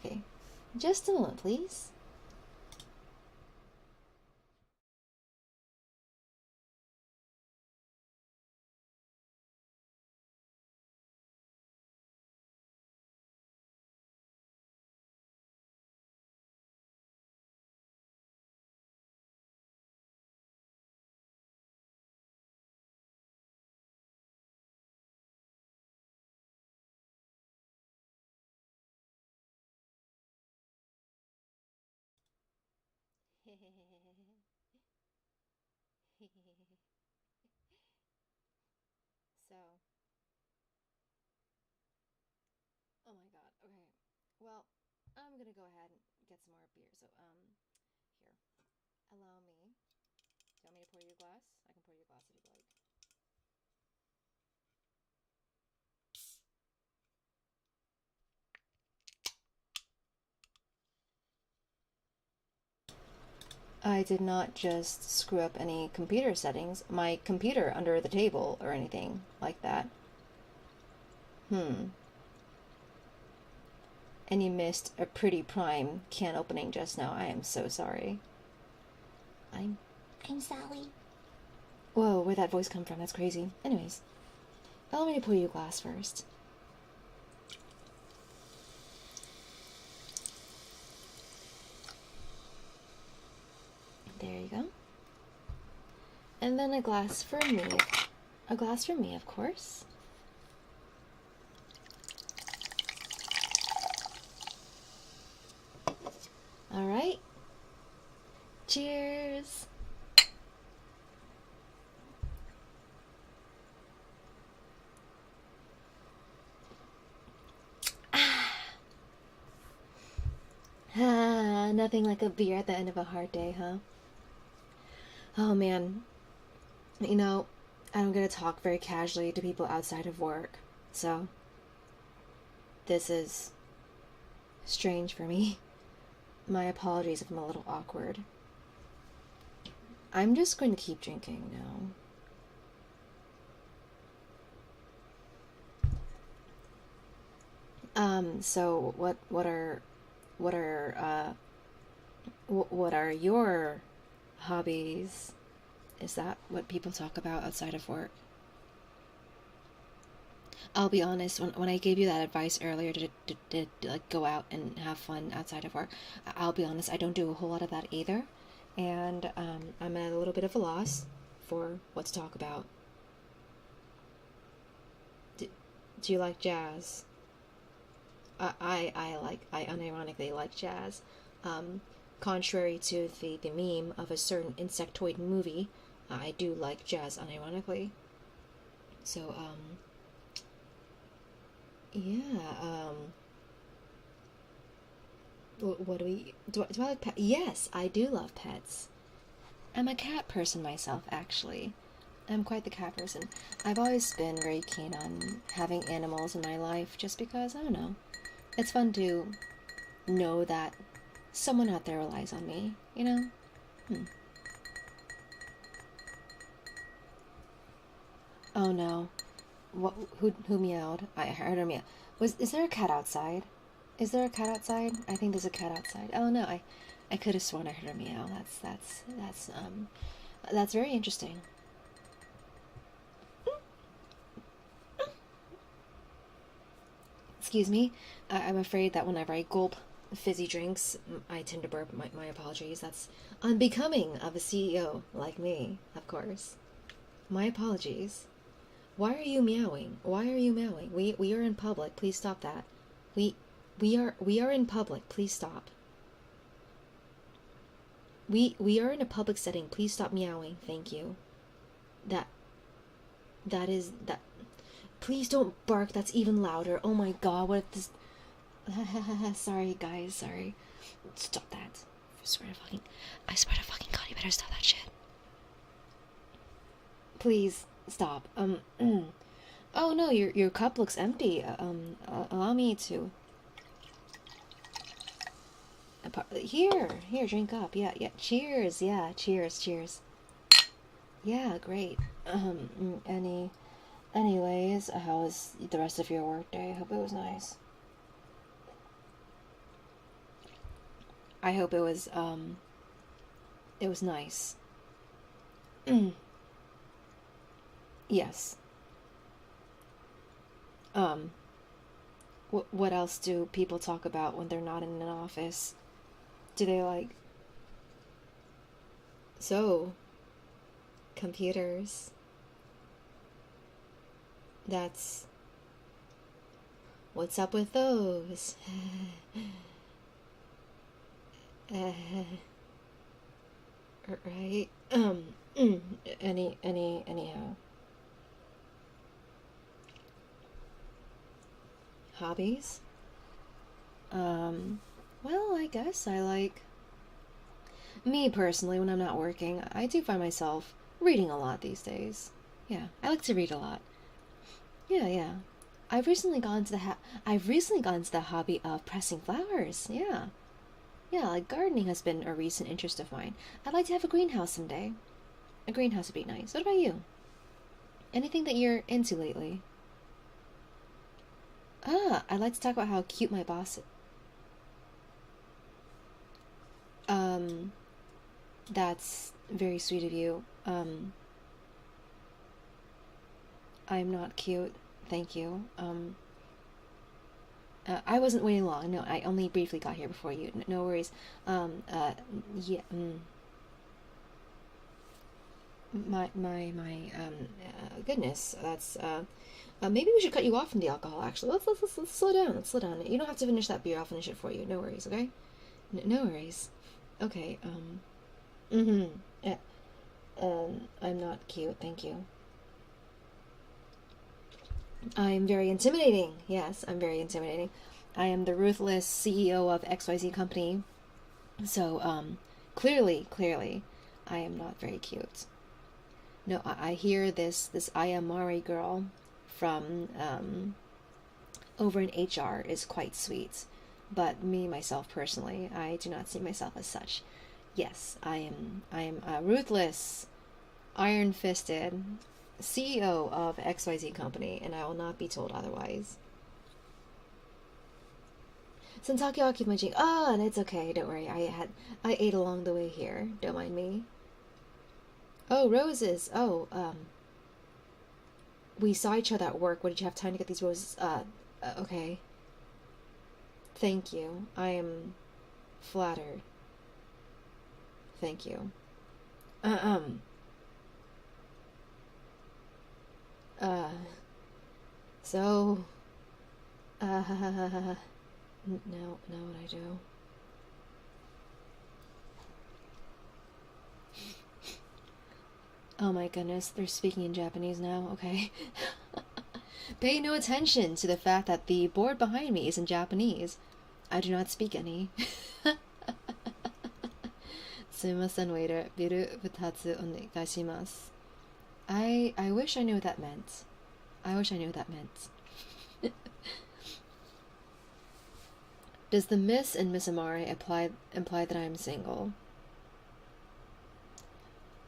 Okay. Just a moment, please. So, oh my god, okay. Well, I'm gonna go ahead and get some more beer. So, here. Allow me. Do you want me to pour you a glass? I can pour you a glass if you'd like. I did not just screw up any computer settings, my computer under the table or anything like that. And you missed a pretty prime can opening just now. I am so sorry. I'm sorry. Whoa, where'd that voice come from? That's crazy. Anyways, allow me to pour you a glass first. There you go. And then a glass for me. A glass for me, of course. All right. Cheers. Nothing like a beer at the end of a hard day, huh? Oh man, you know, I don't get to talk very casually to people outside of work, so this is strange for me. My apologies if I'm a little awkward. I'm just going to keep drinking now. So what are your hobbies? Is that what people talk about outside of work? I'll be honest, when I gave you that advice earlier to like go out and have fun outside of work, I'll be honest, I don't do a whole lot of that either. And I'm at a little bit of a loss for what to talk about. Do you like jazz? I unironically like jazz. Contrary to the meme of a certain insectoid movie, I do like jazz unironically. So, yeah, what do I like pets? Yes, I do love pets. I'm a cat person myself, actually. I'm quite the cat person. I've always been very keen on having animals in my life just because, I don't know, it's fun to know that someone out there relies on me, you know? Oh no. Who meowed? I heard her meow. Is there a cat outside? Is there a cat outside? I think there's a cat outside. Oh no, I could have sworn I heard her meow. That's very interesting. Excuse me. I'm afraid that whenever I gulp fizzy drinks, I tend to burp. My apologies. That's unbecoming of a CEO like me, of course. My apologies. Why are you meowing? Why are you meowing? We are in public. Please stop that. We are in public. Please stop. We are in a public setting. Please stop meowing. Thank you. That is that. Please don't bark. That's even louder. Oh my god, what if this... Sorry, guys, sorry. Stop that. I swear to fucking god, you better stop that shit. Please, stop. Oh no, your cup looks empty. Allow me to... Here, drink up. Yeah, cheers, yeah, cheers. Yeah, great. Anyways, how was the rest of your work day? I hope it was nice. I hope it was nice. Yes. What else do people talk about when they're not in an office? Do they like... So, computers. That's... What's up with those? Right? Anyhow. Hobbies? Well, I guess I like... Me, personally, when I'm not working, I do find myself reading a lot these days. Yeah, I like to read a lot. Yeah. I've recently gone to the hobby of pressing flowers. Yeah, like gardening has been a recent interest of mine. I'd like to have a greenhouse someday. A greenhouse would be nice. What about you? Anything that you're into lately? I'd like to talk about how cute my boss is. That's very sweet of you. I'm not cute. Thank you. I wasn't waiting long. No, I only briefly got here before you. No worries. Yeah. Goodness. That's, maybe we should cut you off from the alcohol, actually. Let's slow down. Let's slow down. You don't have to finish that beer. I'll finish it for you. No worries, okay? No worries. Okay, I'm not cute. Thank you. I'm very intimidating. Yes, I'm very intimidating. I am the ruthless CEO of XYZ company. So, clearly, I am not very cute. No, I hear this Aia Amare girl from, over in HR is quite sweet. But me, myself, personally, I do not see myself as such. Yes, I am a ruthless, iron-fisted CEO of XYZ company, and I will not be told otherwise. Sensaki wa kimachi. Ah, and it's okay. Don't worry. I ate along the way here. Don't mind me. Oh, roses. Oh, we saw each other at work. When did you have time to get these roses? Okay. Thank you. I am flattered. Thank you. So, now what I do? Oh my goodness, they're speaking in Japanese now, okay. Pay no attention to the fact that the board behind me is in Japanese. I do not speak any. Sumimasen, waiter. Biru butatsu onegaishimasu. I wish I knew what that meant. I wish I knew what that meant. Does the Miss and Miss Amare imply that I am single?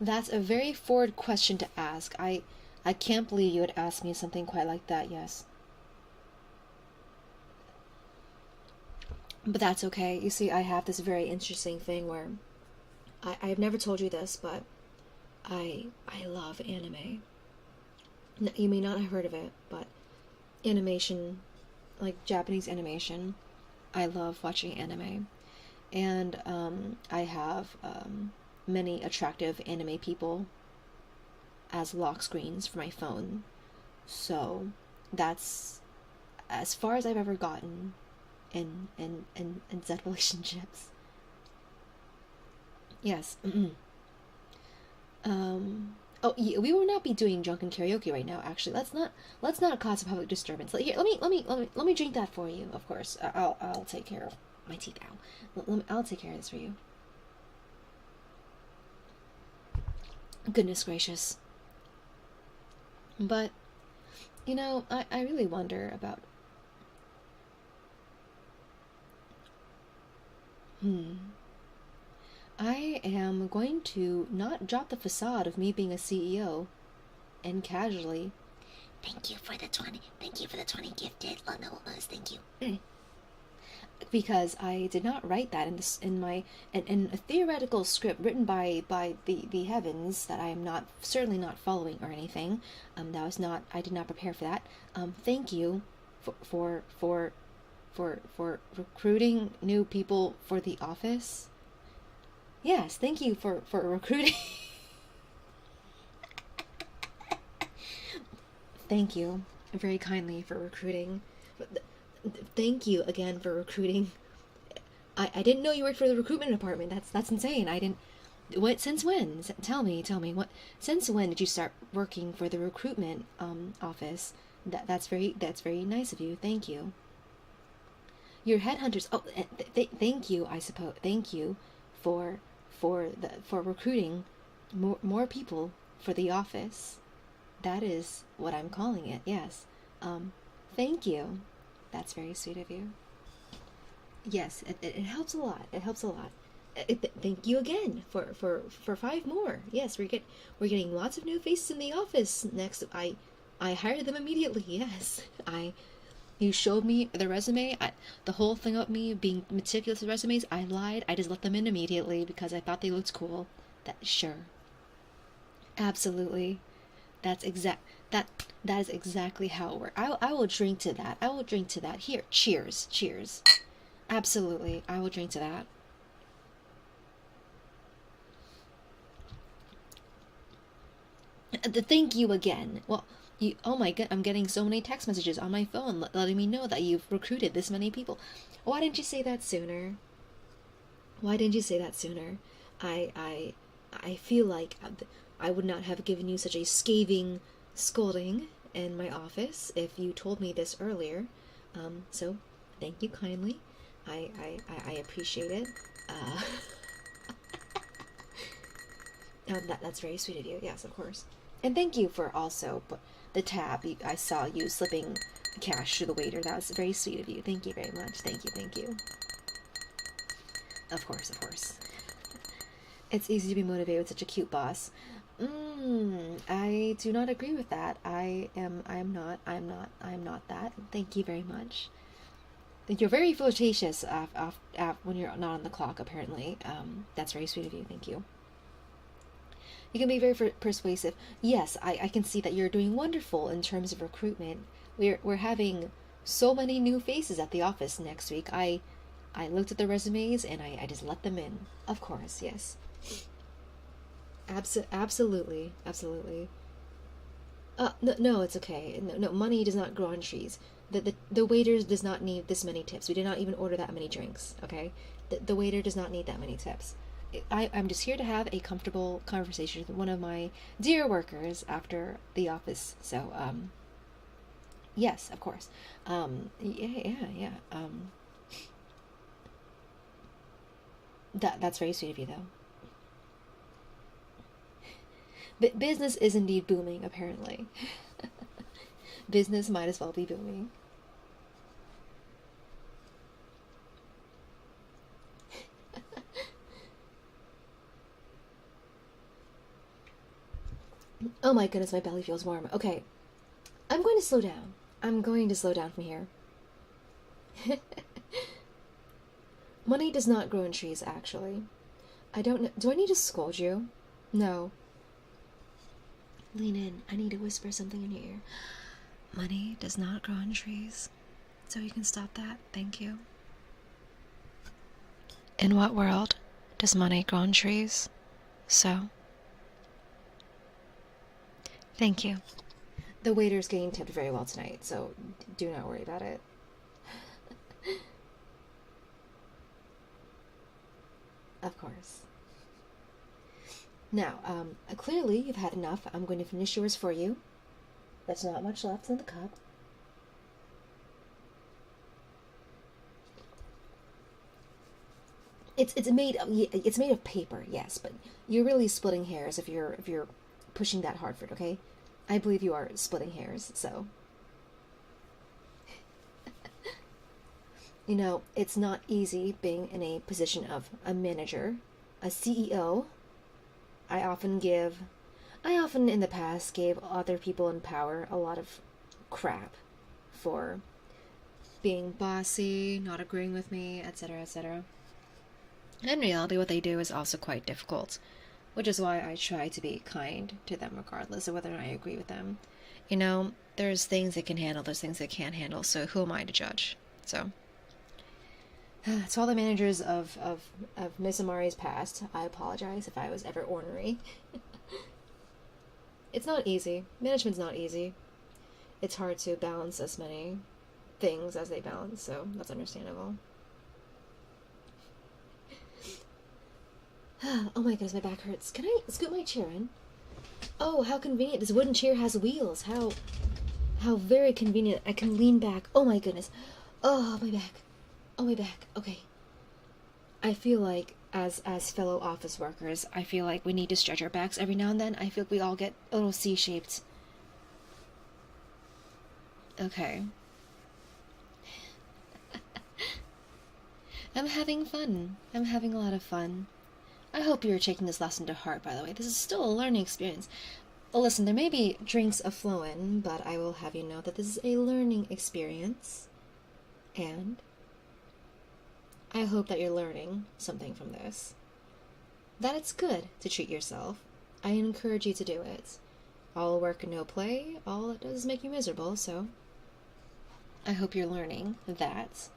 That's a very forward question to ask. I can't believe you would ask me something quite like that, yes. But that's okay. You see, I have this very interesting thing where I've never told you this, but I love anime. You may not have heard of it, but animation, like Japanese animation, I love watching anime. And I have many attractive anime people as lock screens for my phone. So that's as far as I've ever gotten in Z relationships. Yes. Oh, yeah, we will not be doing drunken karaoke right now. Actually, let's not cause a public disturbance. Here, let me drink that for you. Of course, I'll take care of my teeth out. I'll take care of this for you. Goodness gracious. But you know, I really wonder about. I am going to not drop the facade of me being a CEO and casually. Thank you for the 20. Thank you for the 20 gifted. Oh no, almost. Thank you. Because I did not write that in a theoretical script written by the heavens that I am certainly not following or anything. I did not prepare for that. Thank you for recruiting new people for the office. Yes, thank you for recruiting. Thank you very kindly for recruiting. Thank you again for recruiting. I didn't know you worked for the recruitment department. That's insane. I didn't. What? Since when? Tell me. What? Since when did you start working for the recruitment office? That's very nice of you. Thank you. Your headhunters. Oh, thank you. I suppose. Thank you for recruiting more people for the office. That is what I'm calling it. Yes. Thank you. That's very sweet of you. Yes, it helps a lot. It helps a lot. Thank you again for 5 more. Yes, we're getting lots of new faces in the office next. I hired them immediately. Yes, you showed me the resume. The whole thing about me being meticulous with resumes, I lied. I just let them in immediately because I thought they looked cool. Sure. Absolutely. That is exactly how it works. I will drink to that. I will drink to that. Here, cheers. Cheers. Absolutely. I will drink to that. Thank you again. Well, oh my god, I'm getting so many text messages on my phone letting me know that you've recruited this many people. Why didn't you say that sooner? Why didn't you say that sooner? I feel like I would not have given you such a scathing scolding in my office if you told me this earlier. So thank you kindly. I appreciate it. That's very sweet of you. Yes, of course. And thank you for also the tab. I saw you slipping cash to the waiter. That was very sweet of you. Thank you very much. Thank you. Of course. It's easy to be motivated with such a cute boss. I do not agree with that. I'm not that. Thank you very much. You're very flirtatious when you're not on the clock, apparently. That's very sweet of you. Thank you. You can be very persuasive. Yes, I can see that you're doing wonderful in terms of recruitment. We're having so many new faces at the office next week. I looked at the resumes and I just let them in. Of course, yes. Absolutely. No, it's okay. No, money does not grow on trees. The waiter does not need this many tips. We did not even order that many drinks, okay? The waiter does not need that many tips. I'm just here to have a comfortable conversation with one of my dear workers after the office. So, yes, of course. Yeah. That's very sweet of you, though. Business is indeed booming, apparently. Business might as well be booming. Oh my goodness, my belly feels warm. Okay, I'm going to slow down. I'm going to slow down from here. Money does not grow in trees, actually. I don't know. Do I need to scold you? No. Lean in. I need to whisper something in your ear. Money does not grow on trees. So you can stop that. Thank you. In what world does money grow on trees? So. Thank you. The waiter's getting tipped very well tonight, so do not worry about it. Of course. Now, clearly you've had enough. I'm going to finish yours for you. There's not much left in the cup. It's made of paper, yes, but you're really splitting hairs if you're pushing that hard for it, okay? I believe you are splitting hairs, so. You know, it's not easy being in a position of a manager, a CEO. I often in the past gave other people in power a lot of crap for being bossy, not agreeing with me, etc., etc. In reality, what they do is also quite difficult, which is why I try to be kind to them regardless of whether or not I agree with them. You know, there's things they can handle, there's things they can't handle, so who am I to judge? So, to all the managers of Miss Amare's past, I apologize if I was ever ornery. It's not easy. Management's not easy. It's hard to balance as many things as they balance, so that's understandable. Oh my goodness, my back hurts. Can I scoot my chair in? Oh, how convenient. This wooden chair has wheels. How very convenient. I can lean back. Oh my goodness. Oh, my back. Oh, my back. Okay. I feel like, as fellow office workers, I feel like we need to stretch our backs every now and then. I feel like we all get a little C-shaped. Okay. I'm having fun. I'm having a lot of fun. I hope you're taking this lesson to heart, by the way. This is still a learning experience. Well, listen, there may be drinks a-flowin', but I will have you know that this is a learning experience. And I hope that you're learning something from this. That it's good to treat yourself. I encourage you to do it. All work and no play, all it does is make you miserable, so I hope you're learning that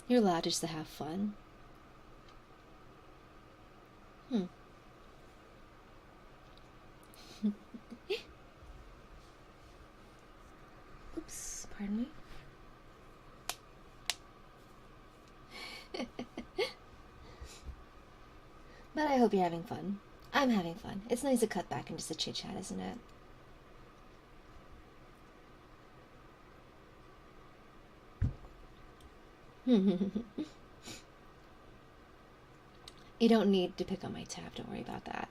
you're allowed just to have fun. Oops, pardon me. But I hope you're having fun. I'm having fun. It's nice to cut back and just a chit-chat, isn't it? You don't need to pick on my tab, don't worry about that.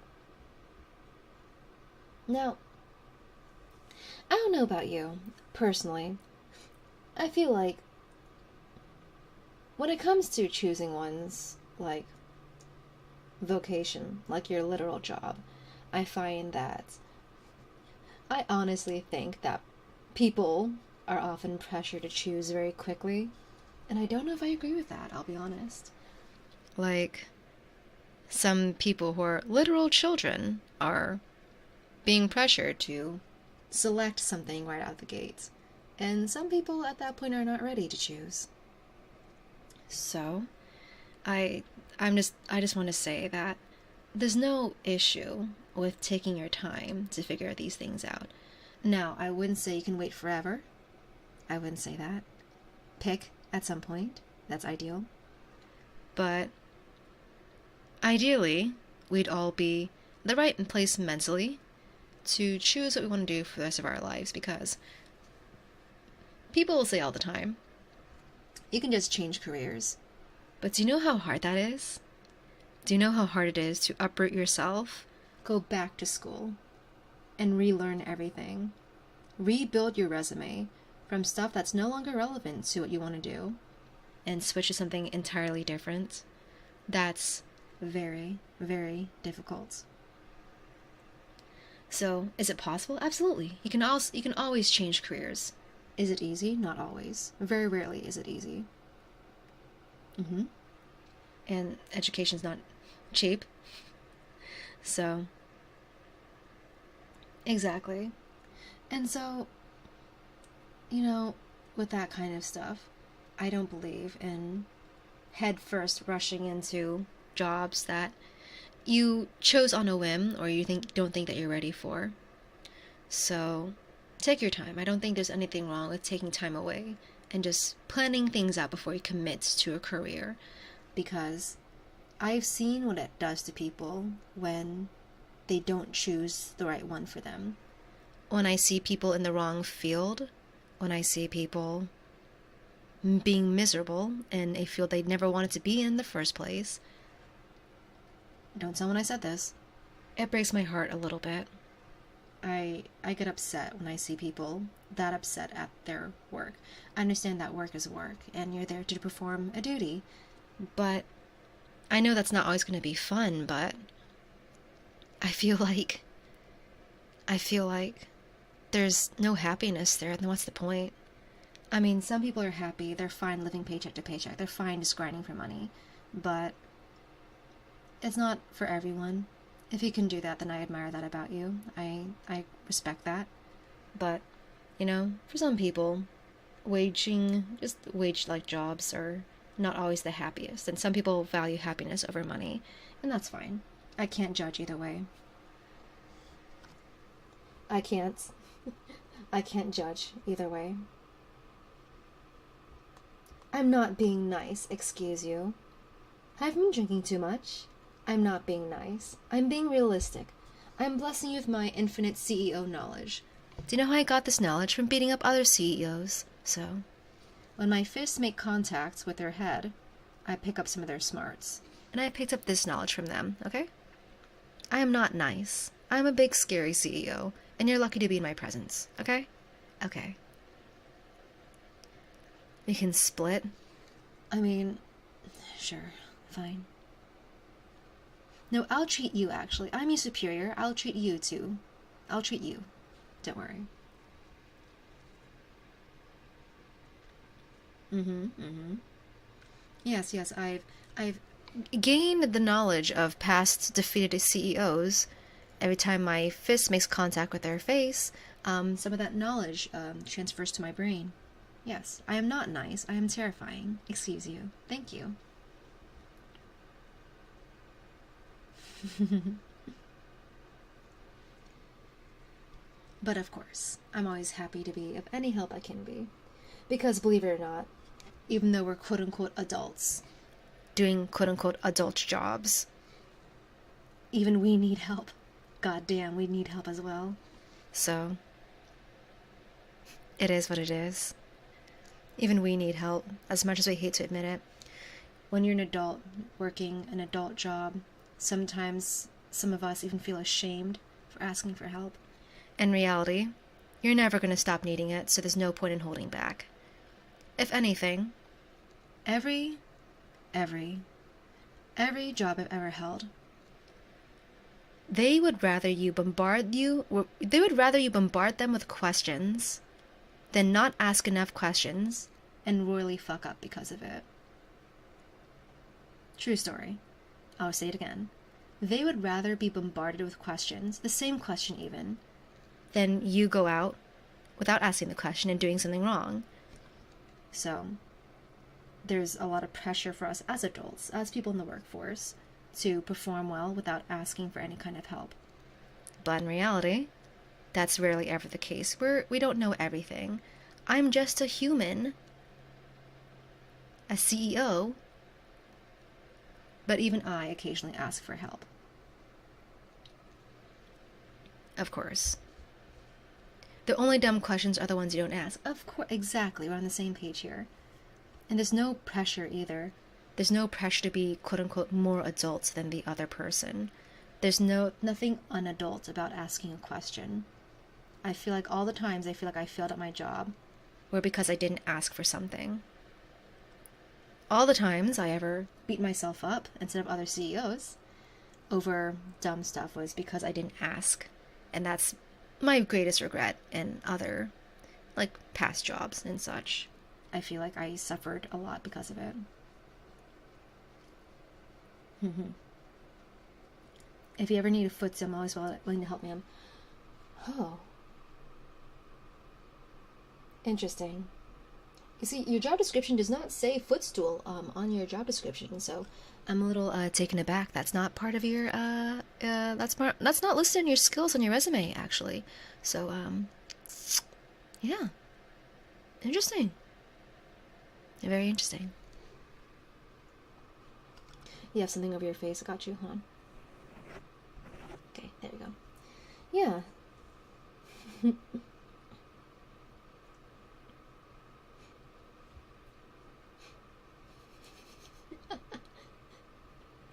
Now, I don't know about you, personally. I feel like when it comes to choosing one's, like, vocation, like your literal job, I find that I honestly think that people are often pressured to choose very quickly. And I don't know if I agree with that, I'll be honest. Like, some people who are literal children are being pressured to select something right out the gate. And some people at that point are not ready to choose. So, I just want to say that there's no issue with taking your time to figure these things out. Now, I wouldn't say you can wait forever. I wouldn't say that. Pick at some point. That's ideal. But ideally, we'd all be in the right place mentally to choose what we want to do for the rest of our lives, because people will say all the time, you can just change careers. But do you know how hard that is? Do you know how hard it is to uproot yourself, go back to school, and relearn everything? Rebuild your resume from stuff that's no longer relevant to what you want to do, and switch to something entirely different. That's very, very difficult. So, is it possible? Absolutely. You can always change careers. Is it easy? Not always. Very rarely is it easy. And education's not cheap. So, exactly. And so, you know, with that kind of stuff, I don't believe in head first rushing into jobs that you chose on a whim or you don't think that you're ready for. So, take your time. I don't think there's anything wrong with taking time away and just planning things out before you commit to a career, because I've seen what it does to people when they don't choose the right one for them. When I see people in the wrong field, when I see people being miserable in a field they never wanted to be in the first place, don't tell when I said this, it breaks my heart a little bit. I get upset when I see people that upset at their work. I understand that work is work, and you're there to perform a duty, but I know that's not always going to be fun, but I feel like there's no happiness there, then what's the point? I mean, some people are happy, they're fine living paycheck to paycheck, they're fine just grinding for money, but it's not for everyone. If you can do that, then I admire that about you. I respect that. But, you know, for some people, wage-like jobs are not always the happiest. And some people value happiness over money. And that's fine. I can't judge either way. I can't judge either way. I'm not being nice, excuse you. I've been drinking too much. I'm not being nice. I'm being realistic. I'm blessing you with my infinite CEO knowledge. Do you know how I got this knowledge? From beating up other CEOs. So, when my fists make contact with their head, I pick up some of their smarts. And I picked up this knowledge from them, okay? I am not nice. I'm a big, scary CEO, and you're lucky to be in my presence, okay? Okay. We can split. I mean, sure, fine. No, I'll treat you, actually. I'm your superior. I'll treat you, too. I'll treat you. Don't worry. Yes, I've gained the knowledge of past defeated CEOs. Every time my fist makes contact with their face, some of that knowledge transfers to my brain. Yes, I am not nice. I am terrifying. Excuse you. Thank you. But of course, I'm always happy to be of any help I can be. Because believe it or not, even though we're quote-unquote adults, doing quote-unquote adult jobs, even we need help. God damn, we need help as well. So, it is what it is. Even we need help, as much as we hate to admit it. When you're an adult, working an adult job, sometimes some of us even feel ashamed for asking for help. In reality, you're never going to stop needing it, so there's no point in holding back. If anything, every job I've ever held, they would rather you bombard them with questions than not ask enough questions and royally fuck up because of it. True story. I'll say it again. They would rather be bombarded with questions, the same question even, than you go out without asking the question and doing something wrong. So there's a lot of pressure for us as adults, as people in the workforce, to perform well without asking for any kind of help. But in reality, that's rarely ever the case. We don't know everything. I'm just a human, a CEO, but even I occasionally ask for help. Of course. The only dumb questions are the ones you don't ask. Of course, exactly. We're on the same page here. And there's no pressure either. There's no pressure to be quote-unquote more adult than the other person. There's nothing unadult about asking a question. I feel like all the times I feel like I failed at my job were because I didn't ask for something. All the times I ever beat myself up instead of other CEOs over dumb stuff was because I didn't ask. And that's my greatest regret in other, like, past jobs and such. I feel like I suffered a lot because of it. If you ever need a foot, I'm always willing to help, ma'am. Oh. Interesting. You see, your job description does not say footstool on your job description, so I'm a little taken aback. That's not part of your that's not listed in your skills on your resume, actually. So yeah, interesting. Very interesting. You have something over your face. I got you. Hold on. Okay, there we go. Yeah.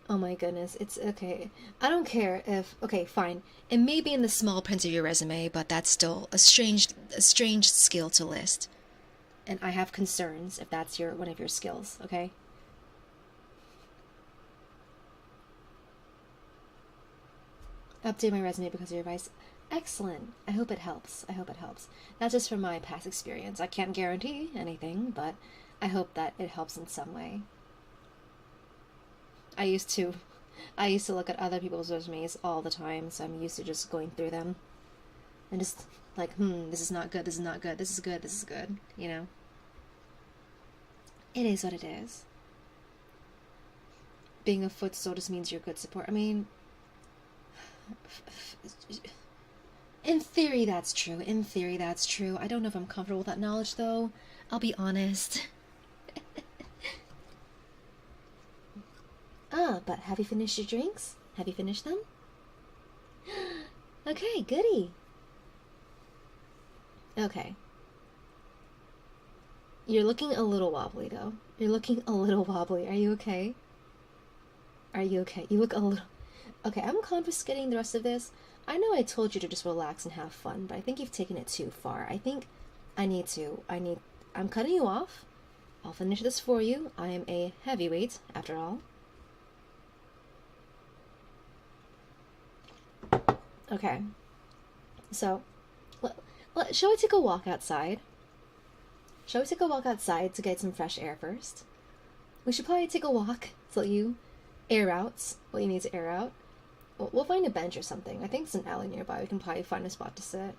Oh my goodness, it's okay. I don't care if, okay, fine. It may be in the small print of your resume, but that's still a strange skill to list. And I have concerns if that's one of your skills, okay? Update my resume because of your advice. Excellent. I hope it helps. I hope it helps. That's just from my past experience. I can't guarantee anything, but I hope that it helps in some way. I used to look at other people's resumes all the time, so I'm used to just going through them and just like, this is not good, this is not good, this is good, this is good, you know? It is what it is. Being a footstool just means you're good support. I mean, in theory that's true. In theory that's true. I don't know if I'm comfortable with that knowledge, though. I'll be honest. But have you finished your drinks? Have you finished them? Okay, goody. Okay. You're looking a little wobbly, though. You're looking a little wobbly. Are you okay? Are you okay? You look a little... Okay, I'm confiscating the rest of this. I know I told you to just relax and have fun, but I think you've taken it too far. I think I'm cutting you off. I'll finish this for you. I am a heavyweight, after all. Okay, so, shall we take a walk outside? Shall we take a walk outside to get some fresh air first? We should probably take a walk to let you air out what you need to air out. We'll find a bench or something. I think it's an alley nearby. We can probably find a spot to sit.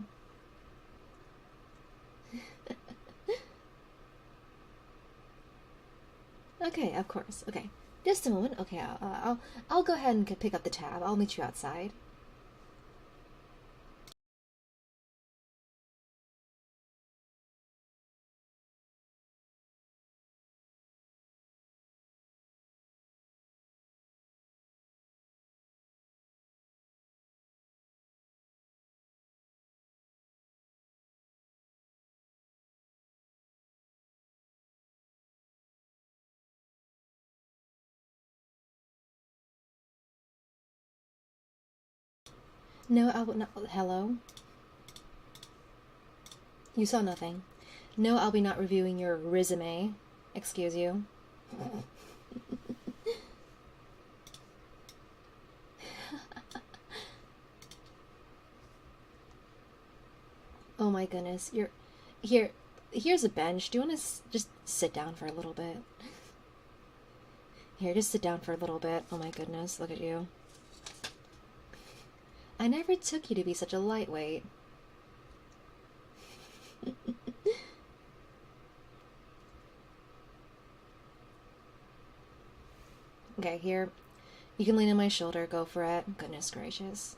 Okay, of course. Okay, just a moment. Okay, I'll go ahead and pick up the tab. I'll meet you outside. No, I will not. Hello? You saw nothing. No, I'll be not reviewing your resume. Excuse you. Oh my goodness. You're... Here, Here's a bench. Do you want to just sit down for a little bit? Here, just sit down for a little bit. Oh my goodness, look at you. I never took you to be such a lightweight. Okay, here. You can lean on my shoulder. Go for it. Goodness gracious.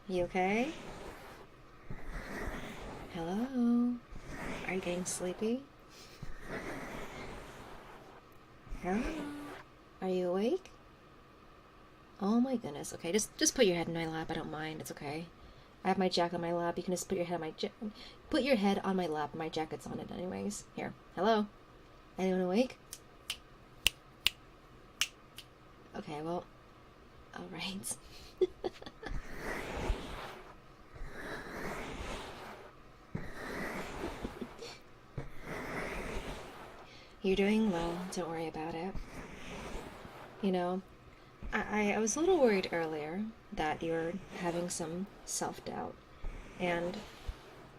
You okay? Hello? Are you getting sleepy? Hello? Are you awake? Oh my goodness. Okay, just put your head in my lap. I don't mind. It's okay. I have my jacket on my lap. You can just put your head on my put your head on my lap. My jacket's on it anyways. Here. Hello? Anyone awake? Okay, well, all right. You're doing well. Don't worry about it. You know, I was a little worried earlier that you're having some self-doubt. And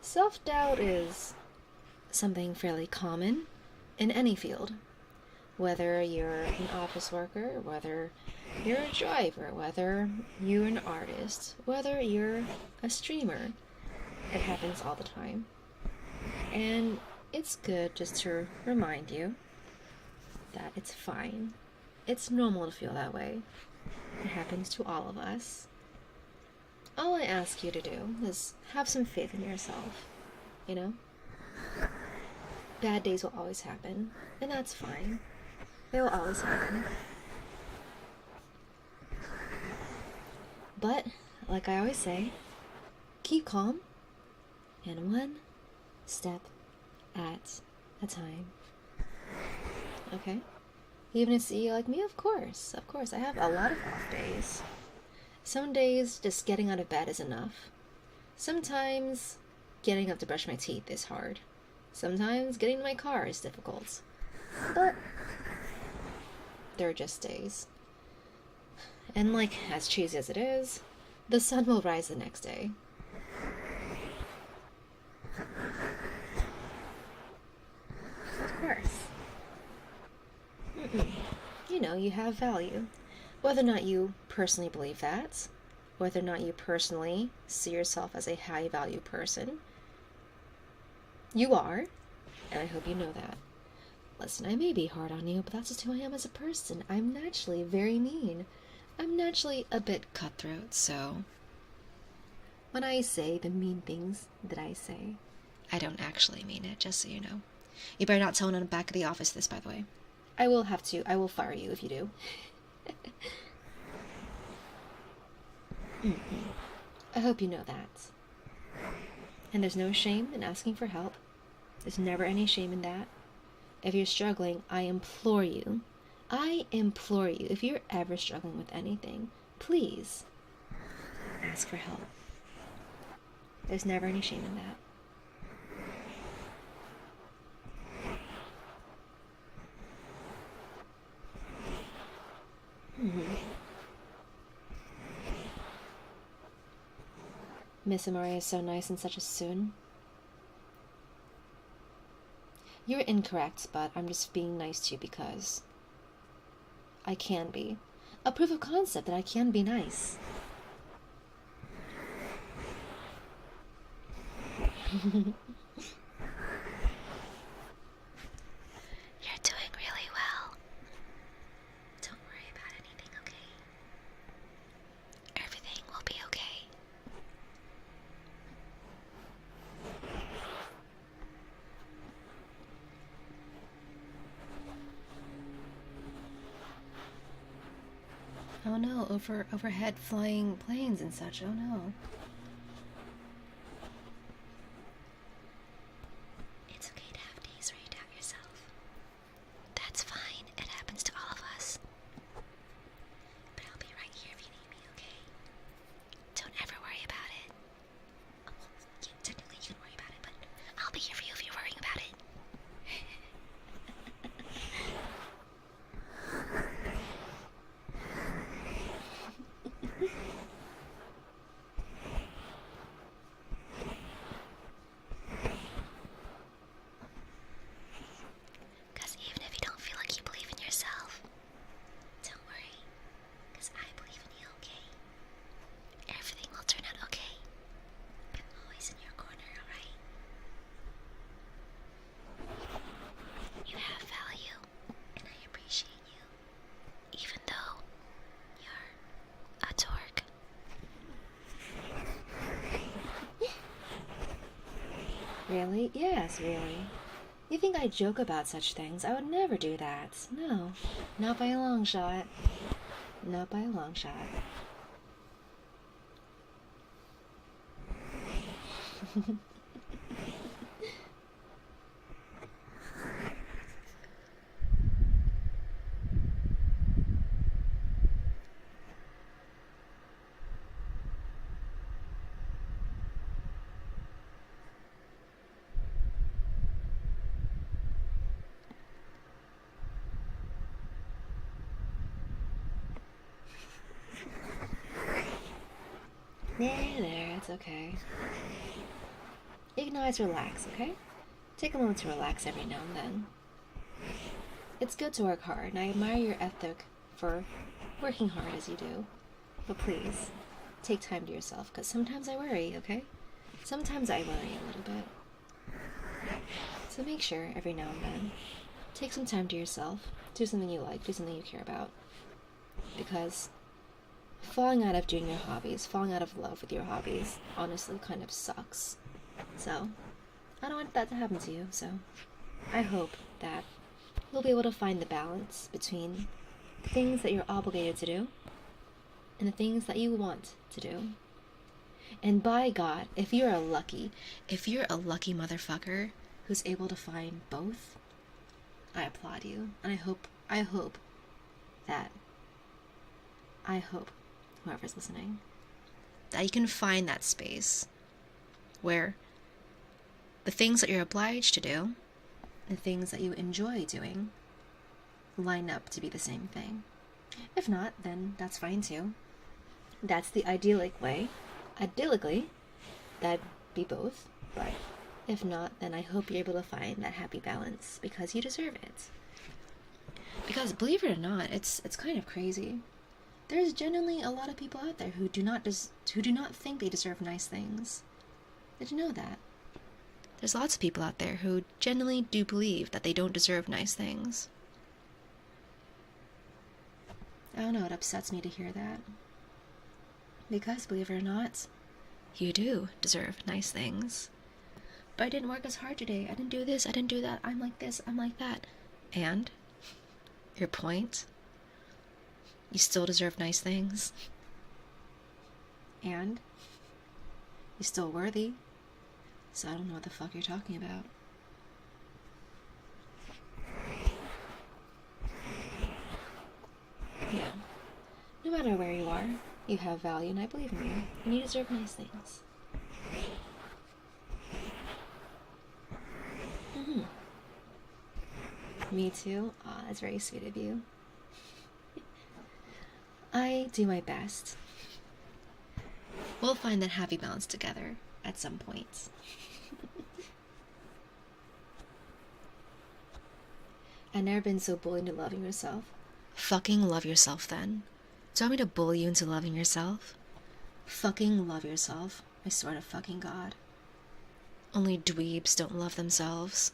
self-doubt is something fairly common in any field. Whether you're an office worker, whether you're a driver, whether you're an artist, whether you're a streamer, it happens all the time. And it's good just to remind you that it's fine. It's normal to feel that way. It happens to all of us. All I ask you to do is have some faith in yourself, you know? Bad days will always happen, and that's fine. They will always happen. But, like I always say, keep calm, and one step at a time. Okay? Even a CEO like me, of course, I have a lot of off days. Some days, just getting out of bed is enough. Sometimes, getting up to brush my teeth is hard. Sometimes, getting in my car is difficult. But they're just days. And like, as cheesy as it is, the sun will rise the next day. Of course. You know, you have value. Whether or not you personally believe that, whether or not you personally see yourself as a high value person, you are, and I hope you know that. Listen, I may be hard on you, but that's just who I am as a person. I'm naturally very mean. I'm naturally a bit cutthroat, so when I say the mean things that I say, I don't actually mean it, just so you know. You better not tell anyone in the back of the office this, by the way. I will fire you if you do. I hope you know that. And there's no shame in asking for help. There's never any shame in that. If you're struggling, I implore you, if you're ever struggling with anything, please ask for help. There's never any shame in that. Miss Amare is so nice and such a soon. You're incorrect, but I'm just being nice to you because I can be. A proof of concept that I can be nice. You're doing really well. Don't worry about anything, okay? Everything will be okay. Oh no, overhead flying planes and such, oh no. It's okay to have days where you doubt yourself. That's fine, it happens to all of us. But I'll be right here if you need me, okay? Don't ever worry about it. Oh, yeah, technically you can worry about it, but I'll be here for you if you're worrying about it. Really? Yes, really. You think I joke about such things? I would never do that. No. Not by a long shot. Not by a long shot. There, it's okay. You can always relax, okay? Take a moment to relax every now and then. It's good to work hard, and I admire your ethic for working hard as you do. But please, take time to yourself, because sometimes I worry, okay? Sometimes I worry a little bit. So make sure, every now and then, take some time to yourself, do something you like, do something you care about. Because falling out of doing your hobbies, falling out of love with your hobbies, honestly kind of sucks. So, I don't want that to happen to you, so I hope that you'll be able to find the balance between the things that you're obligated to do and the things that you want to do. And by God, if you're a lucky motherfucker who's able to find both, I applaud you. And I hope whoever's listening, that you can find that space where the things that you're obliged to do, the things that you enjoy doing, line up to be the same thing. If not, then that's fine too. That's the idyllic way. Idyllically, that'd be both, but if not, then I hope you're able to find that happy balance, because you deserve it. Because believe it or not, it's kind of crazy. There's genuinely a lot of people out there who do not think they deserve nice things. Did you know that? There's lots of people out there who genuinely do believe that they don't deserve nice things. I don't know, it upsets me to hear that. Because, believe it or not, you do deserve nice things. But I didn't work as hard today. I didn't do this, I didn't do that. I'm like this, I'm like that. And? Your point? You still deserve nice things. And? You're still worthy. So I don't know what the fuck you're talking about. Yeah. No matter where you are, you have value, and I believe in you. And you deserve nice things. Me too? Aw, that's very sweet of you. I do my best. We'll find that happy balance together at some point. I've never been so bullied into loving yourself. Fucking love yourself then. Do you want me to bully you into loving yourself? Fucking love yourself. I swear to fucking God. Only dweebs don't love themselves.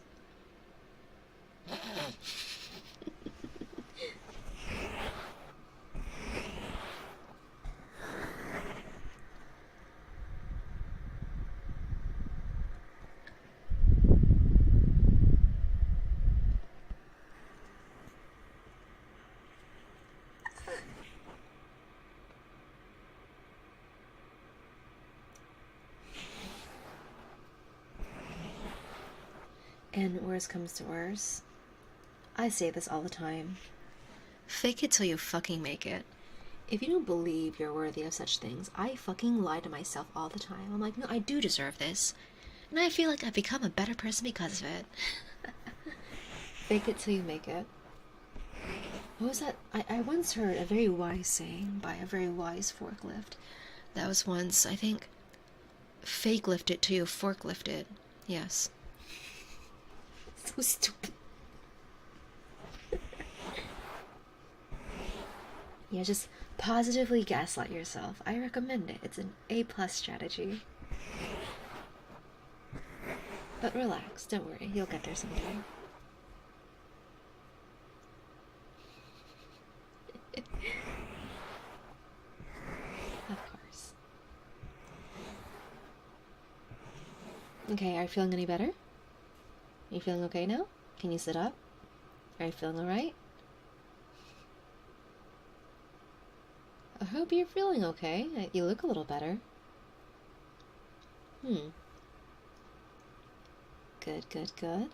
And worse comes to worse, I say this all the time. Fake it till you fucking make it. If you don't believe you're worthy of such things, I fucking lie to myself all the time. I'm like, no, I do deserve this. And I feel like I've become a better person because of it. Fake it till you make it. What was that? I once heard a very wise saying by a very wise forklift. That was once, I think, fake lift it till you forklift it. Yes. So stupid. Yeah, just positively gaslight yourself. I recommend it. It's an A+ strategy. But relax, don't worry, you'll get there someday. Of course. Okay, are you feeling any better? Are you feeling okay now? Can you sit up? Are you feeling alright? I hope you're feeling okay. You look a little better. Good, good, good.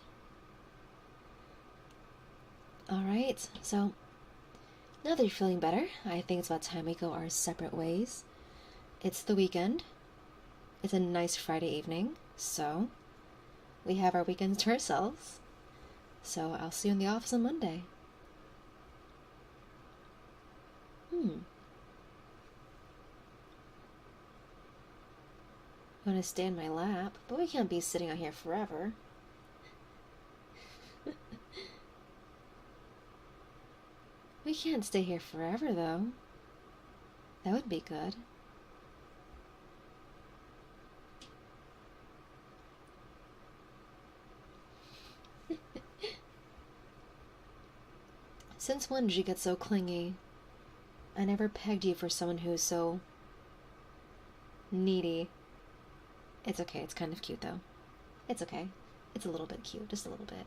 Alright, so now that you're feeling better, I think it's about time we go our separate ways. It's the weekend. It's a nice Friday evening, so we have our weekends to ourselves. So I'll see you in the office on Monday. I'm gonna stay in my lap, but we can't be sitting out here forever. We can't stay here forever, though. That would be good. Since when did you get so clingy? I never pegged you for someone who's so needy. It's okay, it's kind of cute though. It's okay. It's a little bit cute, just a little bit.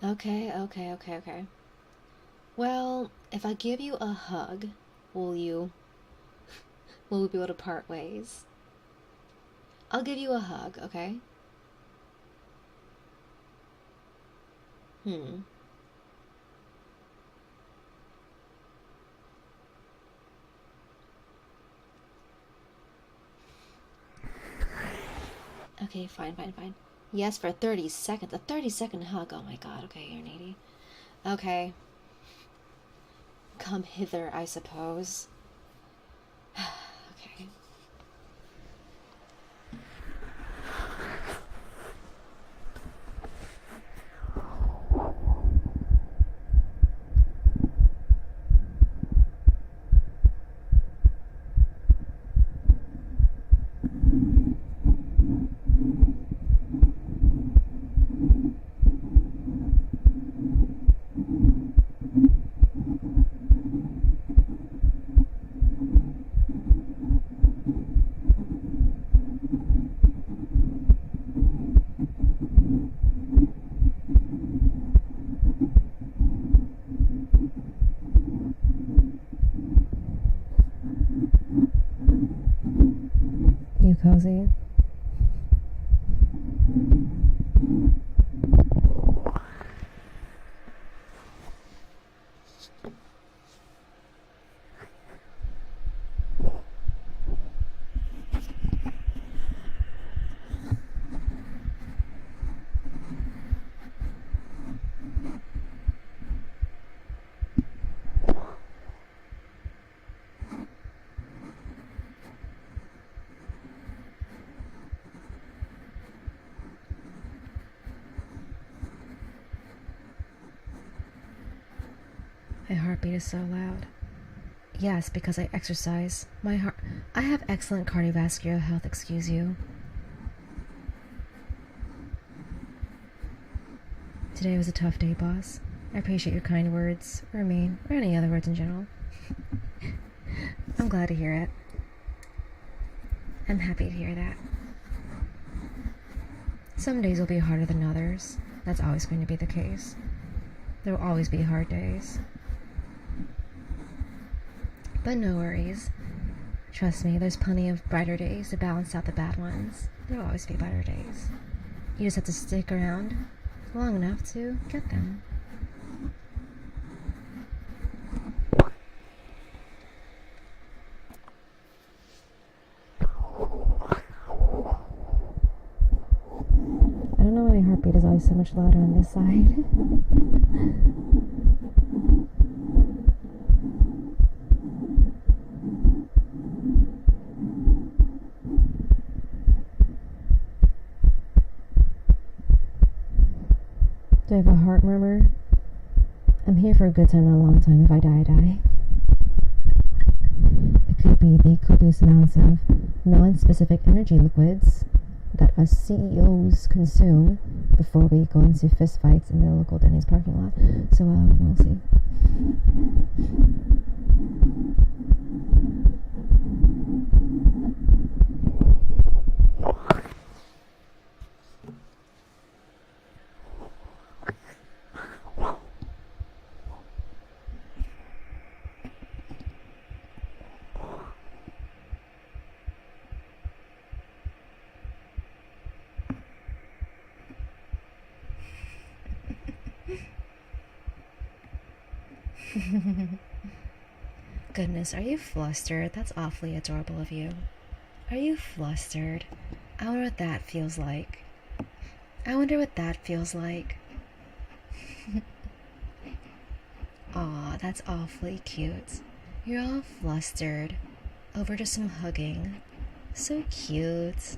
Okay. Well, if I give you a hug, will we be able to part ways? I'll give you a hug, okay? Okay, fine. Yes, for 30 seconds. A 30-second hug. Oh my god, okay, you're needy. Okay. Come hither, I suppose. Okay. You cozy? My heartbeat is so loud. Yes, because I exercise. I have excellent cardiovascular health, excuse you. Today was a tough day, boss. I appreciate your kind words, or mean, or any other words in general. I'm glad to hear it. I'm happy to hear that. Some days will be harder than others. That's always going to be the case. There will always be hard days. But no worries. Trust me, there's plenty of brighter days to balance out the bad ones. There will always be better days. You just have to stick around long enough to get them. I don't know why my heartbeat is always so much louder on this side. Do I have a heart murmur? I'm here for a good time, not a long time. If I die, I die. It could be the copious amounts of non-specific energy liquids that us CEOs consume before we go into fist fights in the local Denny's parking lot. So we'll see. Goodness, are you flustered? That's awfully adorable of you. Are you flustered? I wonder what that feels like. I wonder what that feels like. Aw, that's awfully cute. You're all flustered over just some hugging. So cute.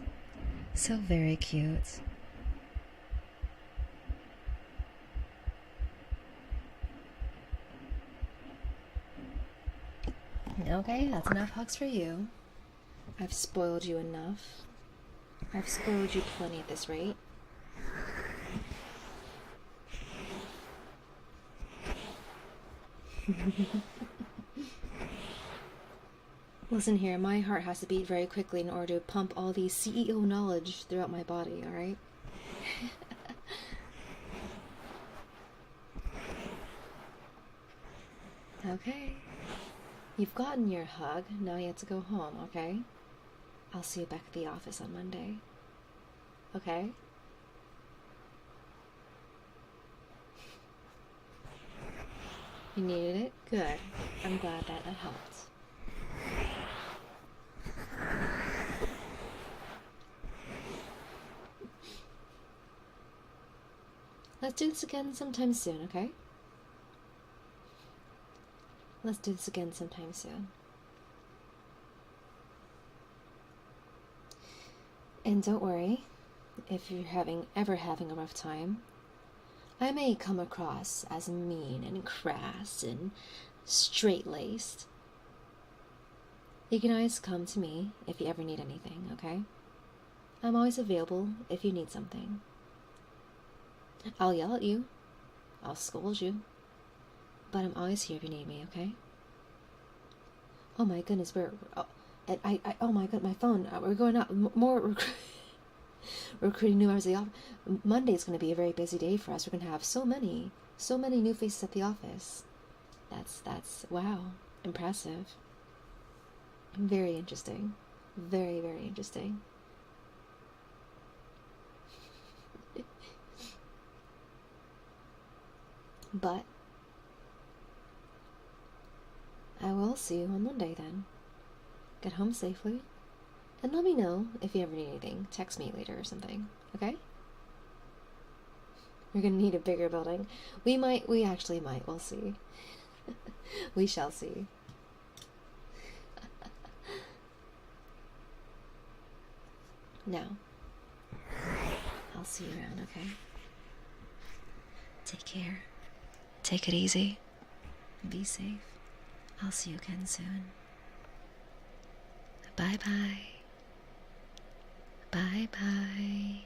So very cute. Okay, that's enough hugs for you. I've spoiled you enough. I've spoiled you plenty at this rate. Listen here, my heart has to beat very quickly in order to pump all the CEO knowledge throughout my body, alright? Okay. You've gotten your hug, now you have to go home, okay? I'll see you back at the office on Monday. Okay? You needed it? Good. I'm glad that helped. Let's do this again sometime soon, okay? Let's do this again sometime soon. And don't worry, if you're ever having a rough time, I may come across as mean and crass and straight-laced. You can always come to me if you ever need anything, okay? I'm always available if you need something. I'll yell at you. I'll scold you. But I'm always here if you need me, okay? Oh my goodness, oh my god, my phone. We're going out more recruiting new members of the office. Monday's going to be a very busy day for us. We're going to have so many new faces at the office. That's wow, impressive. Very interesting. Very, very interesting. But I will see you on Monday then. Get home safely. And let me know if you ever need anything. Text me later or something, okay? We're gonna need a bigger building. We actually might. We'll see. We shall see. Now, I'll see you around, okay? Take care. Take it easy. Be safe. I'll see you again soon. Bye-bye. Bye-bye.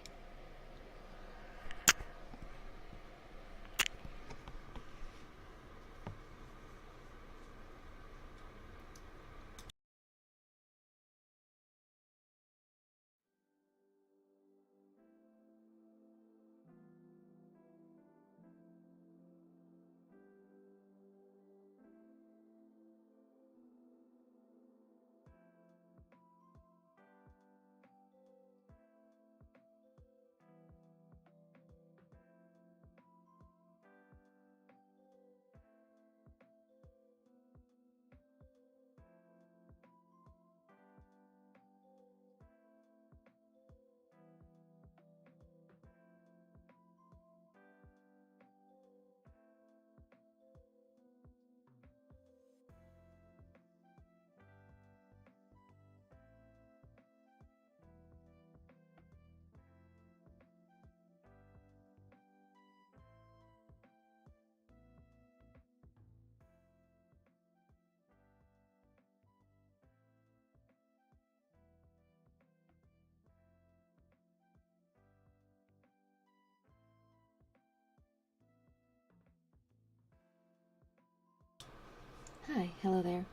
hello there.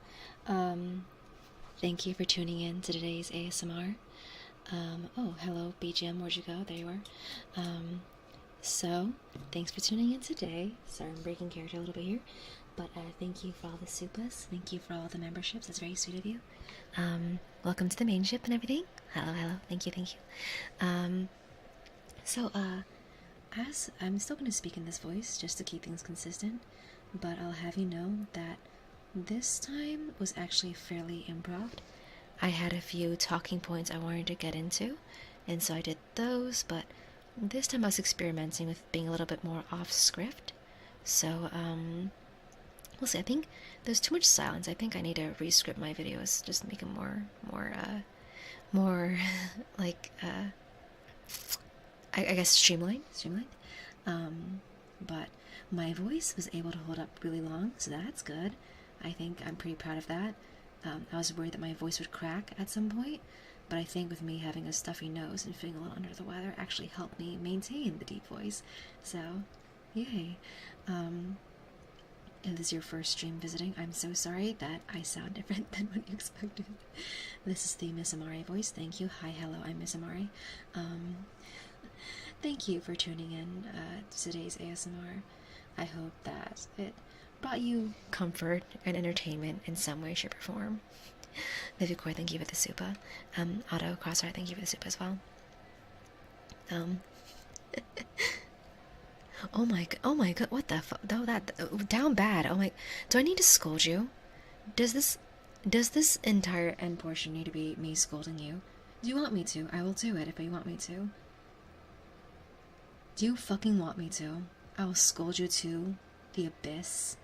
Thank you for tuning in to today's ASMR. Oh, hello, BGM, where'd you go? There you are. So, thanks for tuning in today. Sorry, I'm breaking character a little bit here. But thank you for all the supas. Thank you for all the memberships. That's very sweet of you. Welcome to the main ship and everything. Hello, hello. Thank you, thank you. As I'm still going to speak in this voice just to keep things consistent, but I'll have you know that this time was actually fairly improv. I had a few talking points I wanted to get into, and so I did those, but this time I was experimenting with being a little bit more off script. So, we'll see. I think there's too much silence. I think I need to re-script my videos, just make them more like, I guess streamlined. But my voice was able to hold up really long, so that's good. I think I'm pretty proud of that. I was worried that my voice would crack at some point, but I think with me having a stuffy nose and feeling a little under the weather actually helped me maintain the deep voice. So, yay. If this is your first stream visiting, I'm so sorry that I sound different than what you expected. This is the Miss Amare voice. Thank you. Hi, hello, I'm Miss Amare. Thank you for tuning in to today's ASMR. I hope that it brought you comfort and entertainment in some way, shape, or form. Vivicor, thank you for the supa. Otto Crossheart, thank you for the supa as well. Oh my god, what the fuck? Oh, that down bad. Oh my, do I need to scold you? Does this entire end portion need to be me scolding you? Do you want me to? I will do it if you want me to. Do you fucking want me to? I will scold you to the abyss.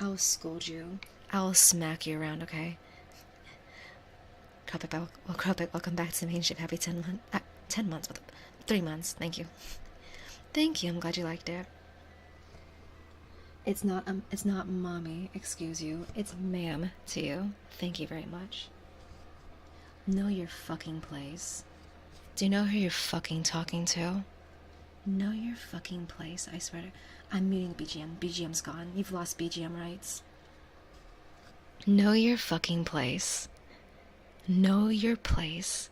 I will scold you. I will smack you around, okay? Kropik, welcome back to the main ship. Happy 10 months. 10 months, 3 months. Thank you. Thank you. I'm glad you liked it. It's not mommy. Excuse you. It's ma'am to you. Thank you very much. Know your fucking place. Do you know who you're fucking talking to? Know your fucking place, I swear to... I'm muting BGM. BGM's gone. You've lost BGM rights. Know your fucking place. Know your place.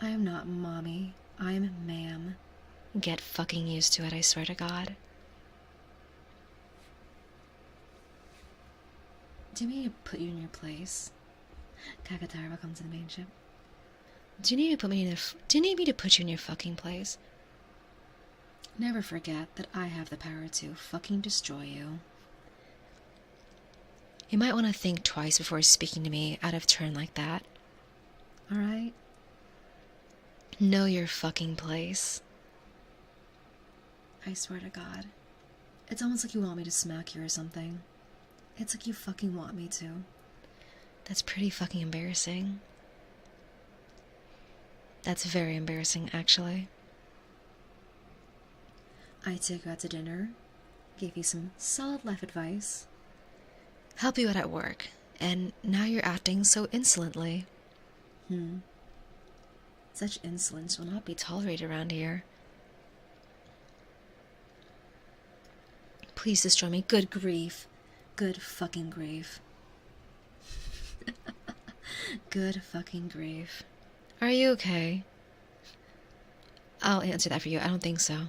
I am not mommy. I'm ma'am. Get fucking used to it, I swear to God. Do you need to put you in your place? Kakatar, welcome to the main ship. Do you need me to put you in your fucking place? Never forget that I have the power to fucking destroy you. You might want to think twice before speaking to me out of turn like that. Alright? Know your fucking place. I swear to God. It's almost like you want me to smack you or something. It's like you fucking want me to. That's pretty fucking embarrassing. That's very embarrassing, actually. I took you out to dinner, gave you some solid life advice, help you out at work, and now you're acting so insolently. Such insolence will not be tolerated around here. Please destroy me. Good grief. Good fucking grief. Good fucking grief. Are you okay? I'll answer that for you. I don't think so.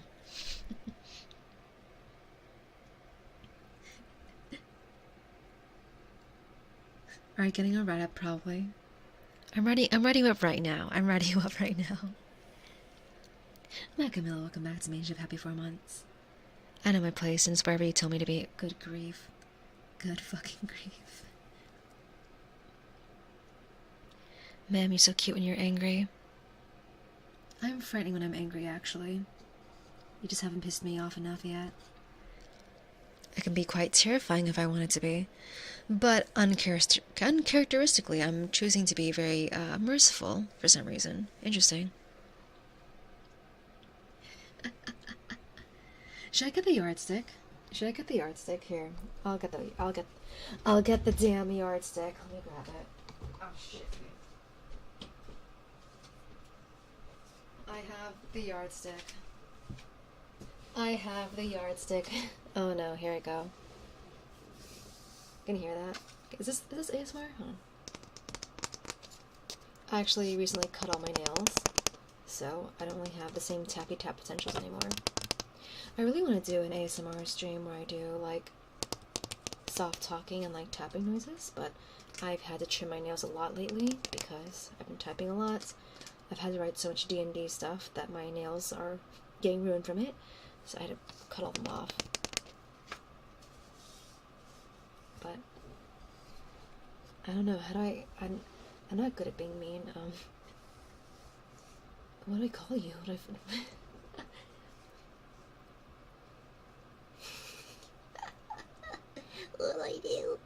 Are you getting a write up? Probably. I'm ready you up right now. Matt Camilla, welcome back to main ship. Happy 4 months. I know my place, and it's wherever you tell me to be. Good grief. Good fucking grief. Ma'am, you're so cute when you're angry. I'm frightening when I'm angry, actually. You just haven't pissed me off enough yet. I can be quite terrifying if I wanted to be. But uncharacteristically, I'm choosing to be very merciful for some reason. Interesting. Should I get the yardstick? Here? I'll get the damn yardstick. Let me grab it. Oh shit. I have the yardstick. Oh no, here I go. Can you hear that? Is this ASMR? Hold on. I actually recently cut all my nails, so I don't really have the same tappy tap potentials anymore. I really want to do an ASMR stream where I do like soft talking and like tapping noises, but I've had to trim my nails a lot lately because I've been typing a lot. I've had to write so much D&D stuff that my nails are getting ruined from it, so I had to cut all them off. But I don't know, how do I'm not good at being mean. What do I call you? What do I what do I do?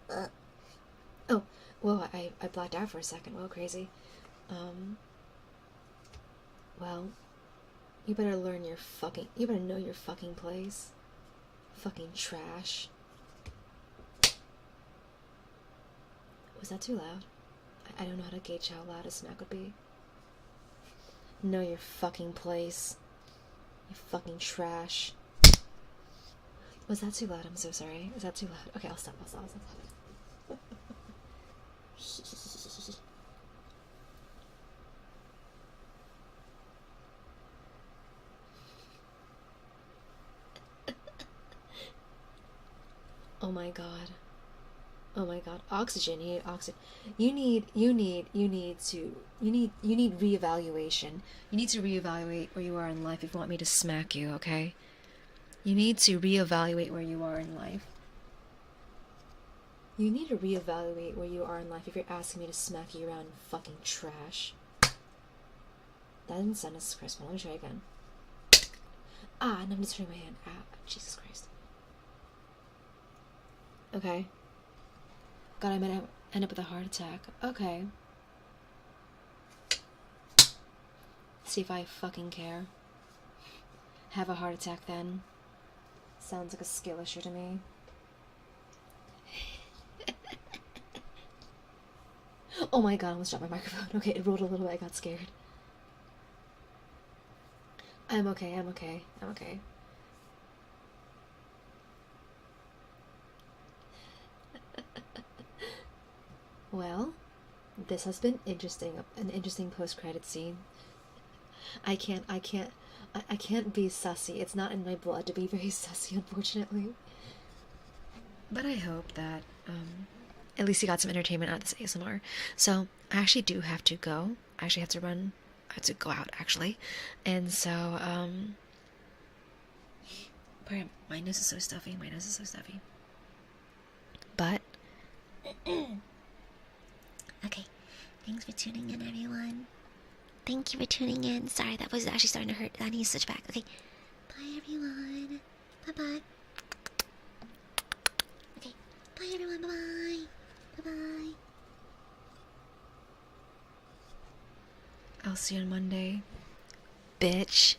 Oh, whoa, I blacked out for a second. Well, crazy. Well, you better learn your fucking, you better know your fucking place. Fucking trash. Was that too loud? I don't know how to gauge how loud a smack would be. Know your fucking place. You fucking trash. Was that too loud? I'm so sorry. Is that too loud? Okay, I'll stop. Oh my god. Oh my god. Oxygen. You need oxygen. You need reevaluation. You need to reevaluate where you are in life if you want me to smack you, okay? You need to reevaluate where you are in life. You need to reevaluate where you are in life if you're asking me to smack you around, fucking trash. That didn't sound as crisp. Let me try again. Ah, and I'm just turning my hand. Ah, Jesus Christ. Okay. God, I might end up with a heart attack. Okay. See if I fucking care. Have a heart attack then. Sounds like a skill issue to me. Oh my god, I almost dropped my microphone. Okay, it rolled a little bit. I got scared. I'm okay. Well, this has been interesting. An interesting post-credit scene. I can't be sussy. It's not in my blood to be very sussy, unfortunately. But I hope that at least you got some entertainment out of this ASMR. So I actually do have to go. I actually have to run. I have to go out actually, and so my nose is so stuffy. But okay, thanks for tuning in, everyone. Thank you for tuning in. Sorry, that was actually starting to hurt. I need to switch back. Okay, bye everyone. Bye. Okay, bye everyone. Bye. I'll see you on Monday, bitch.